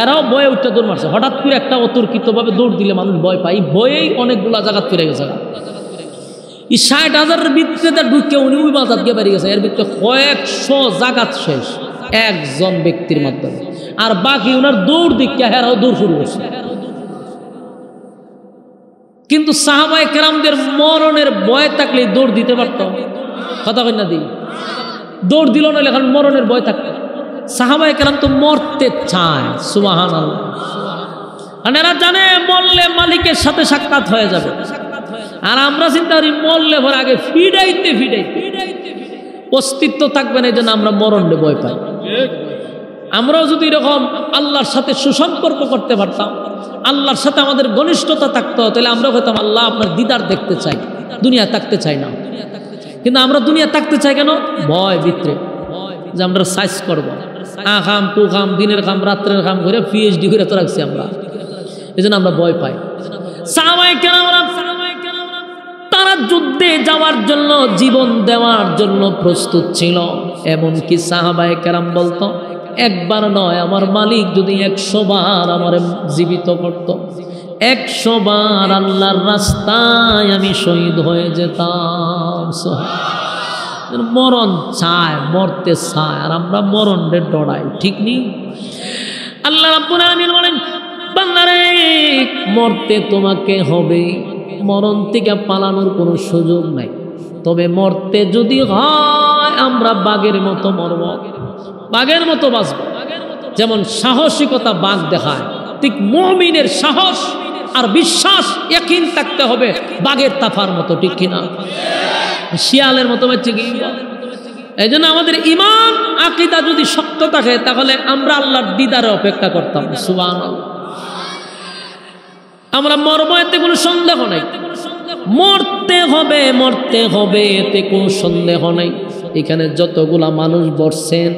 এরাও বয়ে উঠতে দৌড় মারছে। হঠাৎ করে একটা অতর্কিতভাবে দৌড় দিলে মানুষ ভয় পায়। এই ভয়েই অনেকগুলা জায়গা ফিরে গেছে। এই 60,000-এর ভিতরে ঢুকে উনি ওই বাজার গিয়ে বেরিয়ে গেছে। এর ভিতরে কয়েকশো জাগাত শেষ একজন ব্যক্তির মাধ্যমে, আর বাকি ওনার দৌড় দিকা হেরাও দৌড় শুরু করছে। কিন্তু সাহাবায়ে কেরামদের মরণের ভয় থাকলে দৌড় দিতে পারত। কথা কই না দি? দৌড় দিল না, এখন মরণের ভয় থাকতো। সাহাবায়ে কেরাম তো মরতে চায়। সুবহানাল্লাহ। আর এরা জানে মরলে মালিকের সাথে সাক্ষাৎ হয়ে যাবে। আর আমরা চিন্তা করি মরলে পরে আগে ফিডাইতে অস্তিত্ব থাকবে না, এই জন্য আমরা মরণে ভয় পাই। আমরাও যদি এরকম আল্লাহর সাথে সুসম্পর্ক করতে পারতাম, আল্লাহর সাথে আমাদের ঘনিষ্ঠতা থাকতো, তাহলে আমরা হয়তো আল্লাহ আপনার দিদার দেখতে চাই, দুনিয়া থাকতে চাই না। কিন্তু আমরা দুনিয়া থাকতে চাই কেন? ভয় ভিতরে, যে আমরা সাইজ করবো, আখাম কুখাম, দিনের খাম রাত্রের খাম করে PhD করে তো রাখছি আমরা, এই জন্য আমরা ভয় পাই। সাহাবায়ে কেরামরা তারা যুদ্ধে যাওয়ার জন্য, জীবন দেওয়ার জন্য প্রস্তুত ছিল। এমনকি সাহাবায়ে কেরাম বলতো, একবার নয়, আমার মালিক যদি 100 বার আমার জীবিত করত, 100 বার আল্লাহর রাস্তায় আমি শহীদ হয়ে যেতাম। মরণ চায়, মরতে চায়, আর আমরা মরণের ডরাই। ঠিক নেই? আল্লাহ রাব্বুল আলামিন বলেন, বান্দারে মরতে তোমাকে হবে, মরণ থেকে পালানোর কোনো সুযোগ নাই। তবে মরতে যদি হয়, আমরা বাঘের মতো মরব, বাঘের মতো বাঁচব। যেমন সাহসিকতা বাঘ দেখায়, ঠিক মুমিনের সাহস আর বিশ্বাস ইয়াকিন থাকতে হবে বাঘের তাফার মতো। ঠিক কিনা? শিয়ালের মতো বাচ্চা কি? এই জন্য আমাদের ঈমান আকীদা যদি শক্ত থাকে, তাহলে আমরা আল্লাহর দিদারে অপেক্ষা করতাম। সুবহানাল্লাহ। আমরা মরবো, এতে কোনো সন্দেহ নাই। মরতে হবে, মরতে হবে, এতে কোনো সন্দেহ নাই। এখানে যতগুলা মানুষ বসছেন,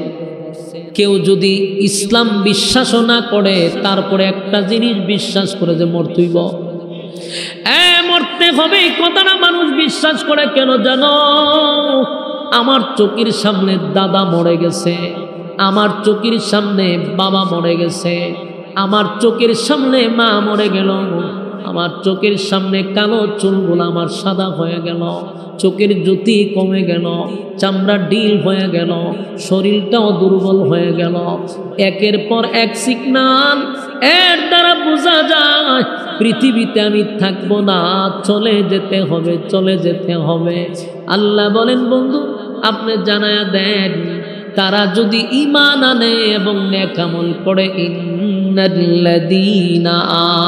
কেউ যদি ইসলাম বিশ্বাসও না করে, তারপরে একটা জিনিস বিশ্বাস করে যে মরতেইব, মরতে হবে, এই কথাটা মানুষ বিশ্বাস করে কেন জানো? আমার চোখের সামনে দাদা মরে গেছে, আমার চোখের সামনে বাবা মরে গেছে, আমার চোখের সামনে মা মরে গেল, আমার চোখের সামনে কালো চুলগুলো আমার সাদা হয়ে গেল, চোখের জ্যোতি কমে গেল, চামড়া ঢিল হয়ে গেল, শরীরটাও দুর্বল হয়ে গেল। একের পর এক সিগনাল, এর দ্বারা বোঝা যায় পৃথিবীতে আমি থাকবো না, চলে যেতে হবে, চলে যেতে হবে। আল্লাহ বলেন, বন্ধু আপনি জানায়া দেন, তারা যদি ঈমান আনে এবং নেক আমল করে, ইন্নাল্লাযীনা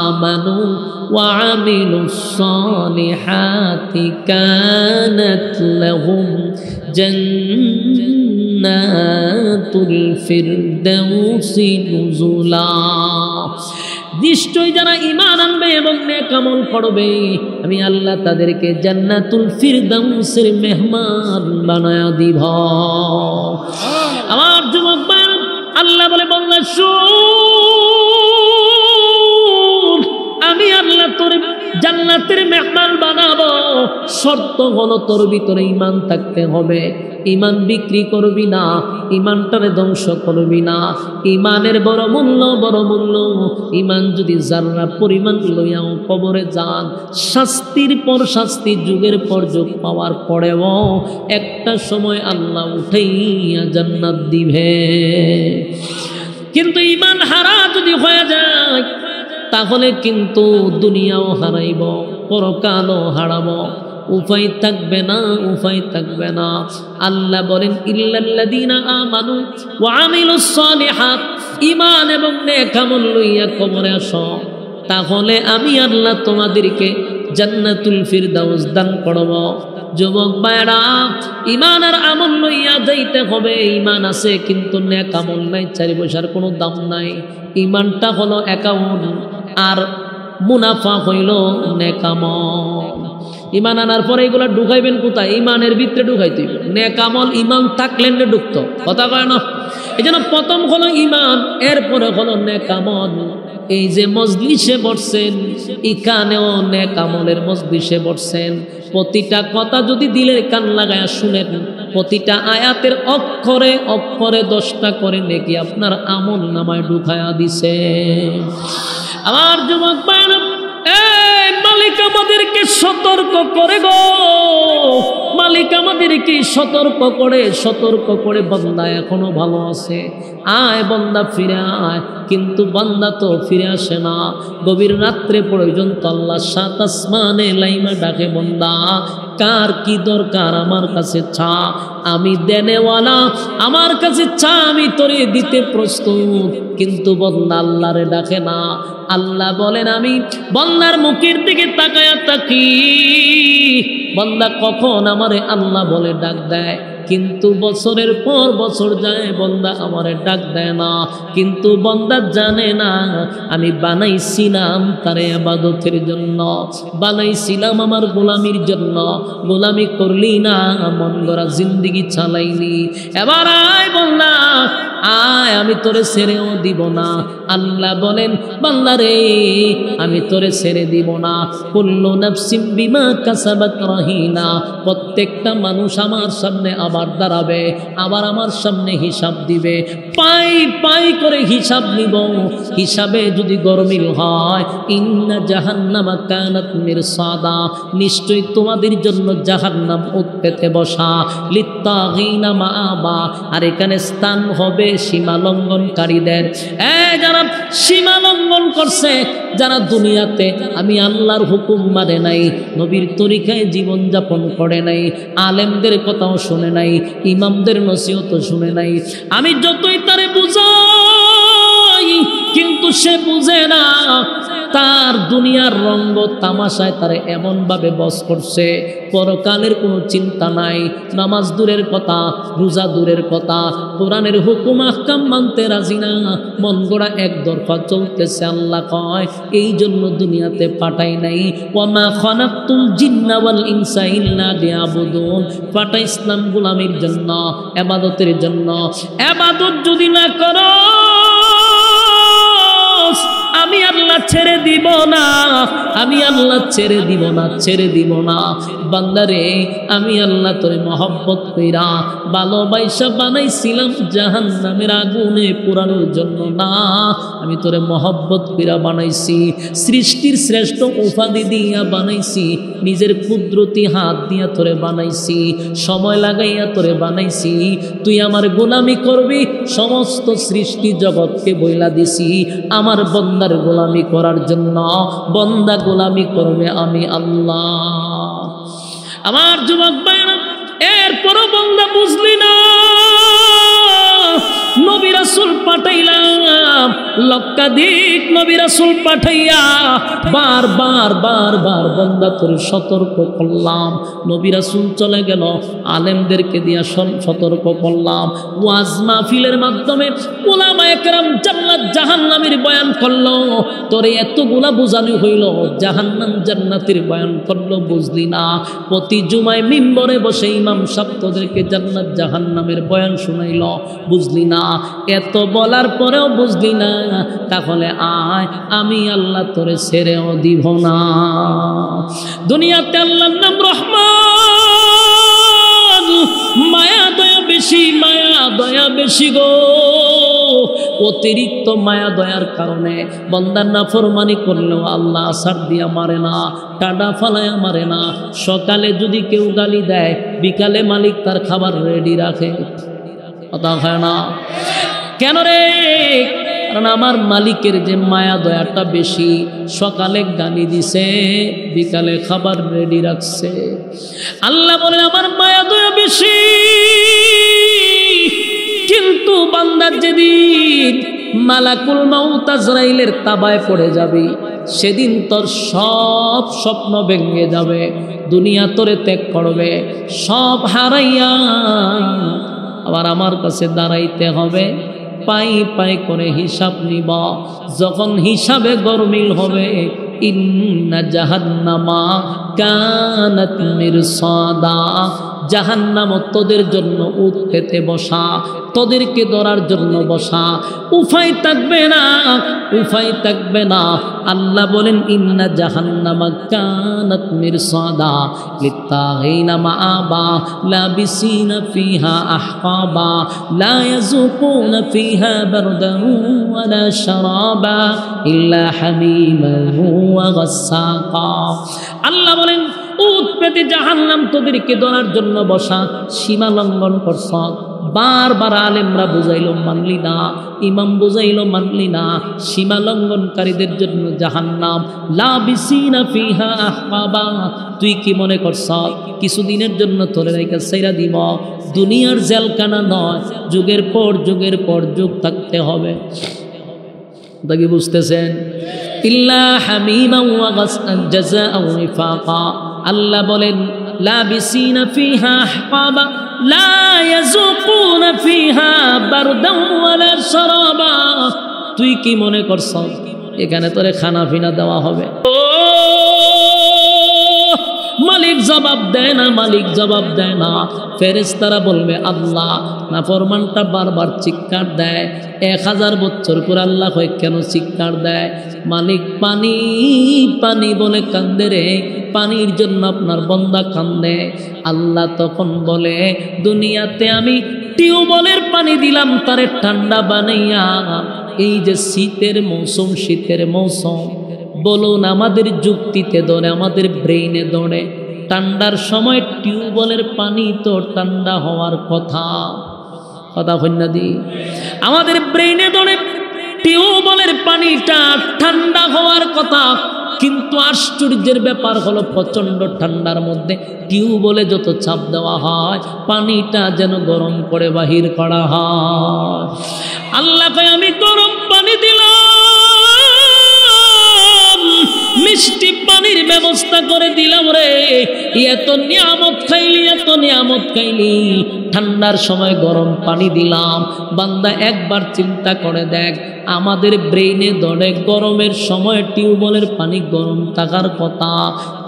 আমানু ওয়া আমিলুস সালিহাতি কানাত লাহুম জান্নাতুল ফিরদাউসি নুজুলা। নিশ্চয় যারা ঈমান আনবে এবং নেক আমল করবে আমি আল্লাহ তাদেরকে জান্নাতুল ফিরদাউসের মেহমান বানায়া দিব। আমার যুবক ভাই আল্লাহ বলে বান্দা শোন, আমি আল্লাহ তোর জান্নাতের মেহমান বানাবো। শর্ত হলো তোর ভিতরে ঈমান থাকতে হবে। ঈমান বিক্রি করবি না, ঈমানটারে ধ্বংস করবি না। ঈমানের বড় মূল্য, বড় মূল্য। ঈমান যদি যারা পরিমাণ লইয়াও কবরে যান, শাস্তির পর শাস্তি, যুগের পর যুগ পাওয়ার পরেও একটা সময় আল্লাহ উঠাইয়া জান্নাত দিবে। কিন্তু ঈমান হারা যদি হয়ে যায় তাহলে কিন্তু দুনিয়াও হারাইব, পরকালও হারাবো। উপায় থাকবে না, উপায় থাকবে না। আল্লাহ বলেন ইল্লাল্লাযীনা আমানু ওয়া আমিলুস সালিহাত, ঈমান এবং নেক আমল লইয়া কবরে আসো, তাহলে আমি আল্লাহ তোমাদেরকে জান্নাতুল ফিরদাউস দান করব। যুবক ভাইরা, ঈমান আর আমল লইয়া যাইতে হবে। ঈমান আছে কিন্তু নেক আমল নাই, চারি পয়সার কোনো দাম নাই। ঈমানটা হলো অ্যাকাউন্ট আর মুনাফা হইল নেক আমল। ঈমান আনার পরে এগুলা ঢুকাইবেন কোথায়? ঈমানের ভিতরে ঢুকাইতে। নেক আমল ঈমান থাকলে ঢুকতো, কথা কয় না? এই জন্য প্রথম হলো ঈমান, এরপরে হলো নেক আমল। এই যে মজলিসে বসছেন, এখানেও নেক আমলের মজলিসে বসছেন। প্রতিটা কথা যদি দিলের কান লাগায় শুনেন, প্রতিটা আয়াতের অক্ষরে অক্ষরে 10টা করে নেকি আপনার আমল নামায় ঢুকায়া দিছে। আমার যুবক ভাইরা, মালিক আমাদেরকে সতর্ক করে গো, মালিক আমাদেরকে সতর্ক করে বান্দা এখনো ভালো আছে, আয় বান্দা ফিরে আয়। কিন্তু বান্দা তো ফিরে আসে না। গভীর রাত্রে পর্যন্ত আল্লাহ 7 আসমানে লাইমা ডাকে, বান্দা কার কি দরকার আমার কাছে চা, আমি দেনেওয়ালা, আমার কাছে চা, আমি তোরে দিতে প্রস্তুত। কিন্তু বান্দা আল্লাহরে ডাকে না। আল্লাহ বলেন আমি বান্দার মুখের দিকে তাকায়া থাকি, বান্দা কখন আমারে আল্লাহ বলে ডাক দেয়। কিন্তু বছরের পর বছর যায়, বান্দা আমারে ডাক দেয় না। কিন্তু বান্দা জানে না আমি বানাইছিলাম তারে ইবাদতের জন্য, বানাইছিলাম আমার গোলামির জন্য। গোলামি করলি না, মন গড়া জিন্দেগি চালাইলি। এবার আয় বান্দা আয়, আমি তোরে ছেড়েও দিব না। আল্লাহ বলেন বান্দা রে আমি তোরে ছেড়ে দিব না। কুল্লু নাফসিম বিমা কাসাবাত রাহিনা, প্রত্যেকটা মানুষ আমার সামনে আবার দাঁড়াবে, আবার আমার সামনে হিসাব দিবে। পাই পাই করে হিসাব নিব। হিসাবে যদি গরমিল হয়, ইন্না জাহান্নামা কানাত মিরসাদা, নিশ্চয়ই তোমাদের জন্য জাহান্নাম উৎপেতে বসা। লিত্তাগিনা মাআবা, আর এখানে স্থান হবে সীমা লঙ্ঘনকারীদের। যারা সীমা লঙ্ঘন করছে, যারা দুনিয়াতে আমি আল্লাহর হুকুম মানে নাই, নবীর তরিকায় জীবন যাপন করে নাই, আলেমদের কথাও শুনে নাই, ইমামদের নসিহতও শুনে নাই। আমি যতই তারে বুঝাই কিন্তু সে বুঝে না। তার দুনিয়ার রঙ্গ তামাশায় তারে এমন ভাবে বশ করছে, পরকালের কোনো চিন্তা নাই। নামাজ দূরের কথা, রোজা দূরের কথা, কোরআনের হুকুম আহকাম মানতে রাজি না, মন গড়া একদরফা চলতেছে। আল্লাহ কয় এই জন্য দুনিয়াতে পাঠাই নাই। ওয়ামা খালাকতুল জিন্না ওয়াল ইনসা ইল্লা লিয়াবুদুন, পাঠাইছিলাম গোলামির জন্য, ইবাদতের জন্য। ইবাদত যদি না করো আমি আল্লাহ ছেড়ে দিব না, আমি আল্লাহ ছেড়ে দিব না, ছেড়ে দিব না। বান্দারে আমি আল্লাহ তোরে মহব্বত কইরা ভালোবাসা বানাইছিলাম জাহান্নামের আগুনে পোড়ানোর জন্য না, আমি তোরে মহব্বত কইরা বানাইছি। সৃষ্টির শ্রেষ্ঠ উপাধি দিয়া বানাইছি, নিজের কুদরতি হাত দিয়া তোরে বানাইছি, সময় লাগাইয়া তোরে বানাইছি। তুই আমার গোলামি করবি, সমস্ত সৃষ্টি জগৎকে বইলা দিছি আমার বন্দার গোলামি করার জন্য। বন্দা গোলামি করবে আমি আল্লাহ। আমার যুবক ভাইরা, এরপরও বন্দা বুঝলি না, নবী রাসূল পাঠাইলাম, লক্ষাধিক নবী রাসূল পাঠাইয়া বারবার বান্দা তোরে সতর্ক করলাম। নবী রাসূল চলে গেল, আলেমদেরকে দিয়া সতর্ক করলাম, ওয়াজ মাহফিলের মাধ্যমে উলামায়ে কেরাম জান্নাত জাহান্নামের বয়ান করলো, তোরে এতগুলা বোঝানো হইল, জাহান্নাম জান্নাতের বয়ান করলো, বুঝলি না? প্রতি জুমায় মিম্বরে বসে ইমাম সাহেব তোদেরকে জান্নাত জাহান্নামের বয়ান শুনাইল, বুঝলি না? এত বলার পরেও বুঝলি না, তাহলে আয়, আমি আল্লাহ তোরে ছেড়েও দিব না। দুনিয়াতে আল্লাহর নাম রহমান, মায়া দয়া বেশি, মায়া দয়া বেশি গো। অতিরিক্ত মায়া দয়ার কারণে বান্দার নাফরমানি করলেও আল্লাহ আসার দিয়া মারে না, টাডা ফালায়া মারে না। সকালে যদি কেউ গালি দেয়, বিকালে মালিক তার খাবার রেডি রাখে, কথা হয় না? কেন রে? কারণ আমার মালিকের যে মায়া দয়াটা বেশি, সকালে গালি দিছে, বিকালে খাবার রেডি রাখছে। আল্লাহ বলে আমার মায়া দয়া বেশি, কিন্তু বান্দার যেদিন মালাকুল মাউত আজরাইলের তাবায় পড়ে যাবে, সেদিন তোর সব স্বপ্ন ভেঙে যাবে, দুনিয়া তোরে ত্যাগ করবে, সব হারাইয়া আবার আমার কাছে দাঁড়াইতে হবে, পাই পাই করে হিসাব নিব। যখন হিসাবে গরমিল হবে, ইন্না জাহান্নামা কানাত মিরসাদা, জাহান্নাম তোদের জন্য উট পেতে বসা, তোদেরকে ধরার জন্য বসা, উপায় থাকবে না, উপায় থাকবে না। আল্লাহ বলেন ইন্না জাহান্নামা কানাত মিরসাদা লিত্তাগিনা মাআবা লাবিসিনা ফিহা আহকাবা লা ইয়াযুকুনা ফিহা বারদান ওয়ালা শারাবা ইল্লা হামিমান ওয়া গাসসাকা। আল্লাহ বলেন উট পেতে জাহান্নাম তোদেরকে ধরার জন্য বসা, সীমা লঙ্ঘন করছ। বারবার আলেমরা বুঝাইল, মানলি না, ইমাম বুঝাইল, মানলি না। সীমা লঙ্ঘনকারীদের জন্য জাহান্নাম, লাবিসিনা ফিহা আহকাবা। তুই কি মনে করছ কিছুদিনের জন্য তোরে রাইখা ছাইরা দিব? দুনিয়ার জেলখানা নয়, যুগের পর যুগ থাকতে হবে। তা কি বুঝতেছেন? ইল্লা হামিমান ওয়া গাসসান জাযাআও ওয়াফাকা। আল্লাহ বলেন লাবিসিনা ফিহা আহকাবা লা ইয়াযুকুনা ফিহা বারদান ওয়ালা শারাবা। তুই কি মনে করছ এখানে তোরে খানা পিনা দেওয়া হবে? মালিক জবাব দেয় না, মালিক জবাব দেয় না। ফেরেশতারা বলবে আল্লাহ, নাফরমানটা বারবার চিৎকার দেয়। 1000 বছর পর আল্লাহ কয় কেন চিৎকার দেয়? মালিক পানি পানি বলে কান্দে রে, পানির জন্য আপনার বান্দা কান্দে। আল্লাহ তখন বলে দুনিয়াতে আমি টিউবওয়েলের পানি দিলাম তারে ঠান্ডা বানাইয়া। এই যে শীতের মৌসুম, বলুন আমাদের যুক্তিতে ধরে, আমাদের ব্রেইনে ধরে, ঠান্ডার সময় টিউবওয়েলের পানি তো ঠান্ডা হওয়ার কথা হইনা দি। আমাদের ব্রেইনে ধরে টিউবওয়েলের পানিটা ঠান্ডা হওয়ার কথা, কিন্তু আশ্চর্যের ব্যাপার হলো প্রচন্ড ঠান্ডার মধ্যে টিউবওয়েলে যত চাপ দেওয়া হয়, পানিটা যেন গরম করে বাহির করা হয়। আল্লাহ কয় আমি গরম পানি দিলাম, মিষ্টি পানির ব্যবস্থা করে দিলাম রে। এত নিয়ামত খাইলি, ঠান্ডার সময় গরম পানি দিলাম। বান্দা একবার চিন্তা করে দেখ, আমাদের ব্রেইনে ধরে গরমের সময় টিউবওয়েলের পানি গরম থাকার কথা,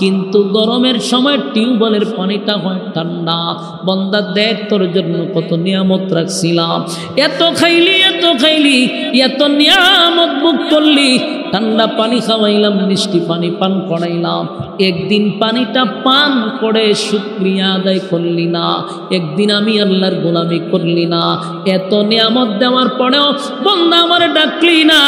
কিন্তু গরমের সময় টিউবওয়েলের পানিটা হয় ঠান্ডা। বান্দা দেখ তোর জন্য কত নিয়ামত রাখছিলাম, এত খাইলি, এত নিয়ামত ভোগ করলি। ঠান্ডা পানি খাওয়াইলাম, মিষ্টি পানি পান করাইলাম, একদিন পানিটা পান করে শুকরিয়া আদায় করলি না, একদিন আমি আল্লাহর গোলামি করলি না। এত নিয়ামত দেওয়ার পরেও বান্দা আমার ডাকলি না।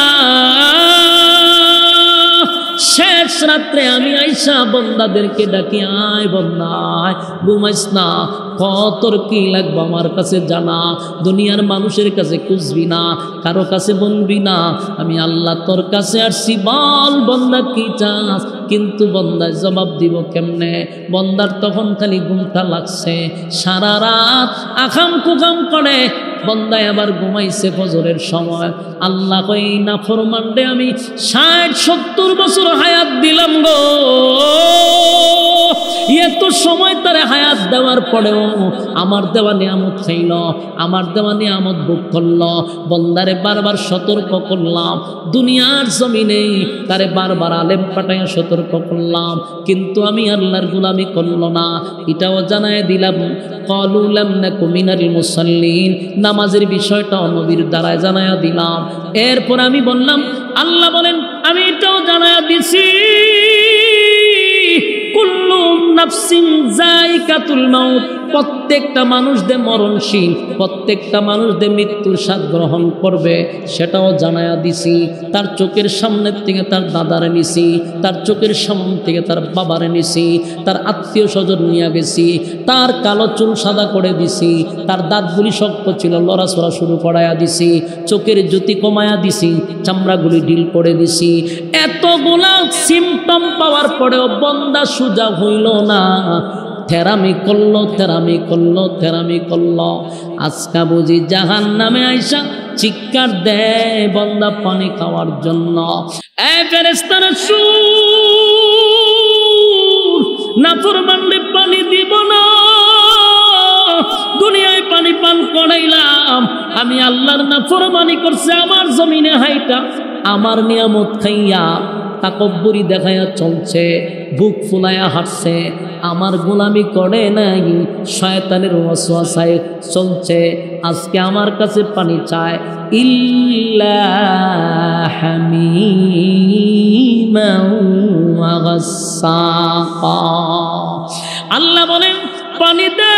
শেষ রাত্রে আমি আইসা বন্দাদেরকে ডাকি, আয় বন্দা আয়, ঘুমাইস না, তোর কি লাগবে আমার কাছে জানা, দুনিয়ার মানুষের কাছে খুঁজবি না, কারো কাছে বলবি না, আমি আল্লাহ তোর কাছে আসছি, বল বন্দা কি চাস। কিন্তু বন্দায় জবাব দিব কেমনে? বন্দার তখন খালি ঘুমটা লাগছে, সারা রাত আখাম কুখাম করে বন্দায় আবার ঘুমাইছে ফজরের সময়। আল্লাহ কই নাফরমানরে আমি 60-70 বছর হায়াত দিলাম গো, এত সময় তারে হায়াত দেওয়ার পরেও আমার দেওয়া নিয়ামত খাইল, আমার দেওয়া নিয়ামত ভোগ করল। বন্দারে বারবার সতর্ক করলাম, দুনিয়ার জমিনে তারে বারবার আলেম পাঠাইয়া সতর্ক করলাম, কিন্তু আমি আল্লাহর গোলামি করল না। এটাও জানায় দিলাম ক্বালু লাম নাকু মিনাল মুসাল্লিন, নামাজের বিষয়টা নবীর দ্বারায় জানায়া দিলাম। এরপর আমি বললাম, আল্লাহ বলেন আমি এটাও জানায়া দিছি কুল্লু নাফসিন যায়িকাতুল মাউত, প্রত্যেকটা মানুষ দে মরণশীল, প্রত্যেকটা মানুষ দে মৃত্যুর স্বাদ গ্রহণ করবে, সেটাও জানায়া দিছি। তার চোখের সামনের থেকে তার দাদারে নিছি, তার চোখের সামনে থেকে তার বাবারে নিছি, তার আত্মীয় স্বজন নিয়ে গেছি, তার কালো চুল সাদা করে দিছি, তার দাঁতগুলি শক্ত ছিল লড়াছড়া শুরু করাইয়া দিছি, চোখের জ্যোতি কমায়া দিছি, চামড়াগুলি ঢিল করে দিছি। এতগুলা সিমটম পাওয়ার পরেও বন্দা সুজা হইল না, থেরামি করলো, থেরামি করলো, থেরামি করলো। আজকা বুঝি জাহান্নামে আইসা চিৎকার দেয় বন্দা পানি খাওয়ার জন্য। এ ফেরেশতারা সুর, নাফরমানরে পানি দিব না, দুনিয়ায় পানি পান করাইলাম, আমি আল্লাহর নাফরমানি করছে, আমার জমিনে হাইটা আমার নিয়ামত খাইয়া তাকব্বুরি দেখাইয়া চলছে, বুক ফুলাইয়া হাঁটছে, আমার গোলামি করে নাই, শয়তানের ওয়াসওয়াসায় চলছে। আজকে আমার কাছে পানি চায়, ইল্লা হামিমান ওয়া গাসসাকা। আল্লাহ বলেন পানি দে,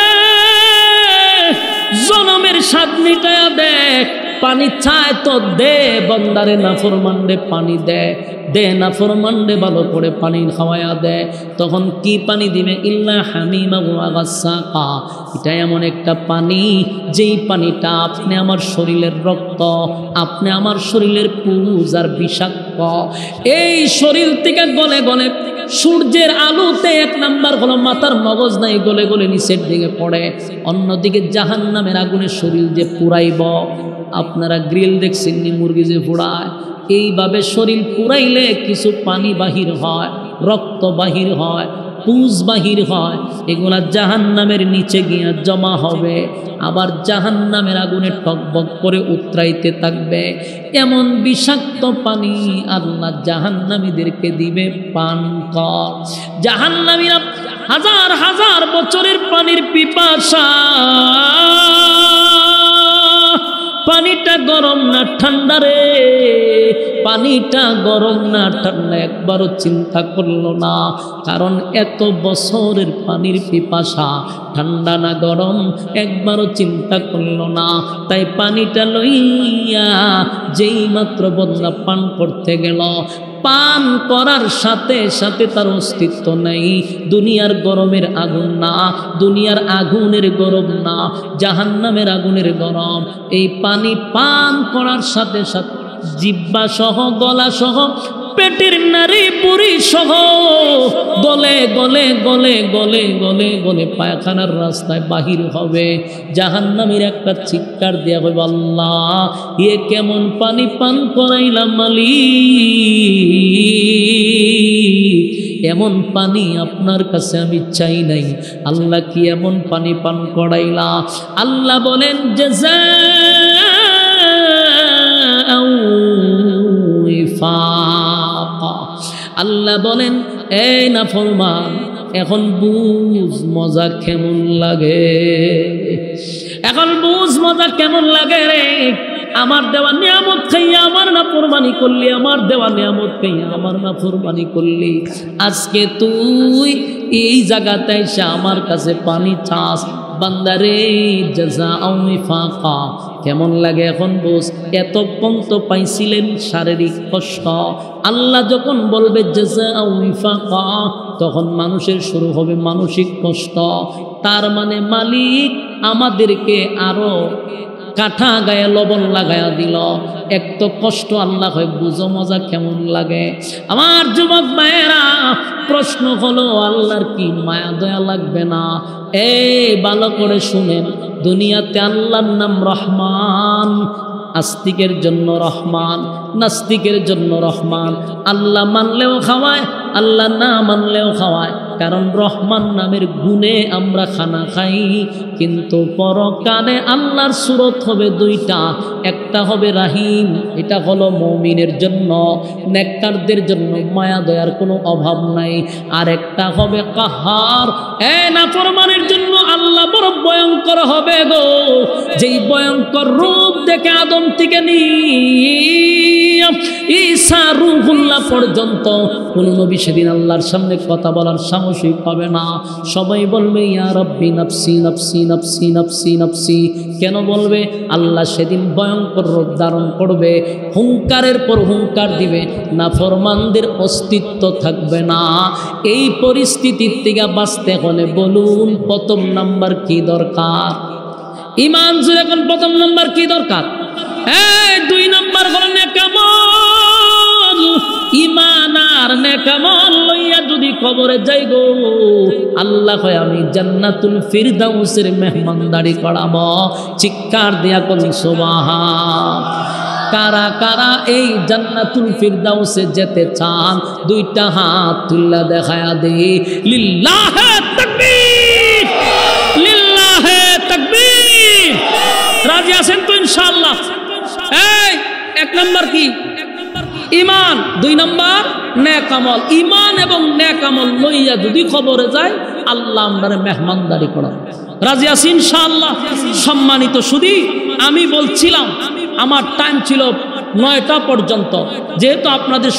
জনমের স্বাদ মিটায়া দে, পানি চায় তো দে, বন্দারে নাফরমানরে পানি দে, দে নাফরমানরে ভালো করে পানি খাওয়ায়া দে। তখন কি পানি দিবে? ইল্লা হামিমা ওয়া গাসসাকা। এটা এমন একটা পানি, যেই পানিটা আপনি আমার শরীরের রক্ত, আপনি আমার শরীরের পুজ আর বিষাক্ত, এই শরীর থেকে গলে গলে সূর্যের আলোতে এক নাম্বার হলো মাথার মগজ নাই, গলে গলে নিচের দিকে পড়ে, অন্যদিকে জাহান্নামের আগুনে শরীর যে পুরাইব। আপনারা গ্রিল দেখছেন নি, মুরগি যে পোড়ায়, এইভাবে শরীর পুরাইলে কিছু পানি বাহির হয়, রক্ত বাহির হয়, পুজ বাহির হয়, এগুলা জাহান্নামের নিচে গিয়া জমা হবে, আবার জাহান্নামের আগুনে টকবক করে উতরাইতে থাকবে। এমন বিষাক্ত পানি আল্লাহ জাহান্নামীদেরকে দিবে, পান কর। জাহান্নামীরা হাজার হাজার বছরের পানির পিপাসা, পানিটা গরম না ঠান্ডা রে, পানিটা গরম না ঠান্ডা একবারও চিন্তা করলো না, কারণ এত বছরের পানির পিপাসা, ঠান্ডা না গরম একবারও চিন্তা করলো না। তাই পানিটা লইয়া যেই মাত্র বন্দা পান করতে গেল, পান করার সাথে সাথে তার অস্তিত্ব নেই। দুনিয়ার গরমের আগুন না, দুনিয়ার আগুনের গরম না, জাহান্নামের আগুনের গরম। এই পানি পান করার সাথে সাথে জিহ্বা সহ, গলা সহ, পেটের নারী পুরি সহ গলে গলে গলে গলে গলে গলে পায়খানার রাস্তায় বাহির হবে। জাহান্নামীর একটা চিৎকার দেয়া হবে, আল্লাহ এ কেমন পানি পান করাইলাম মালিক, এমন পানি আপনার কাছে আমি চাই নাই, আল্লাহ কি এমন পানি পান করাইলা? আল্লাহ বলেন আল্লাহ বলেন এই নাফরমান, এখন বুঝ মজা কেমন লাগে, এখন বুঝ মজা কেমন লাগে রে। আমার দেওয়া নিয়ামত খাইয়া আমার নাফরমানি করলি, আমার দেওয়া নিয়ামত খাইয়া আমার নাফরমানি করলি। আজকে তুই এই জায়গাতে এসে আমার কাছে পানি চাস, বান্দারে জাযাআউ ওয়াফাকা, কেমন লাগে এখন বুঝ। এতক্ষণ তো পাইছিলেন শারীরিক কষ্ট, আল্লাহ যখন বলবে জাযাআউ ওয়াফাকা, তখন মানুষের শুরু হবে মানসিক কষ্ট। তার মানে মালিক আমাদেরকে আরো কাঠা গায়ে লবণ লাগায়া দিল। এক তো কষ্ট আল্লাহ হয়, বুঝো মজা কেমন লাগে। আমার যুবক ভাইয়েরা, প্রশ্ন হলো আল্লাহর কি মায়া দয়া লাগবে না? ভালো করে শুনেন, দুনিয়াতে আল্লাহর নাম রহমান। আস্তিকের জন্য রহমান, নাস্তিকের জন্য রহমান। আল্লাহ মানলেও খাওয়ায়, আল্লাহ না মানলেও খাওয়ায়, কারণ রহমান নামের গুণে আমরা খানা খাই। কিন্তু পরকালে আল্লাহর সুরত হবে দুইটা, একটা হবে রাহিম, এটা হলো মুমিনের জন্য, নেককারদের জন্য মায়া দয়ার কোনো অভাব নাই। আর একটা হবে কাহার, নাফরমানের জন্য আল্লাহ বড় ভয়ঙ্কর হবে গো। যেই ভয়ঙ্কর রূপ দেখে আদম থেকে নিয়ে ঈসা রূহুল্লাহ পর্যন্ত কোন নবী সেদিন আল্লাহর সামনে কথা বলার সাহসই পাবে না। সবাই বলবে ইয়া রব্বি নফসি নফসি নফসি নফসি নফসি। কেন বলবে? আল্লাহ সেদিন ভয়ঙ্কর রূপ ধারণ করবে, হুঙ্কারের পর হুঙ্কার দিবে, নাফরমানদের অস্তিত্ব থাকবে না। এই পরিস্থিতির থেকে বাঁচতে হলে বলুন প্রথম নাম্বার কি দরকার? ঈমান। জুড়ে এখন প্রথম নাম্বার কি দরকার? দুই নাম্বার হলো নেকামল। ঈমান আর নেকামল লইয়া যদি কবরে যাই গো, আল্লাহ কয় আমি জান্নাতুল ফিরদাউসের মেহমানদারি করাবো। চিৎকার দিয়া কোন সুবহান। কারা কারা এই জান্নাতুল ফিরদাউসে যেতে চান? দুইটা হাত তুল্লা দেখায়া দে। লিল্লাহে তাকবীর, লিল্লাহে তাকবীর। রাজি আছেন তো ইনশাআল্লাহ? এক নাম্বার কি? ঈমান। দুই নাম্বার নেকামল। ঈমান এবং নেকামল লইয়া যদি কবরে যায়, আল্লাহ আমরা মেহমানদারি করা। রাজি আছি ইনশাআল্লাহ? সম্মানিত সুধী, আমি বলছিলাম আমার টাইম ছিল 9টা পর্যন্ত, যেহেতু আপনাদের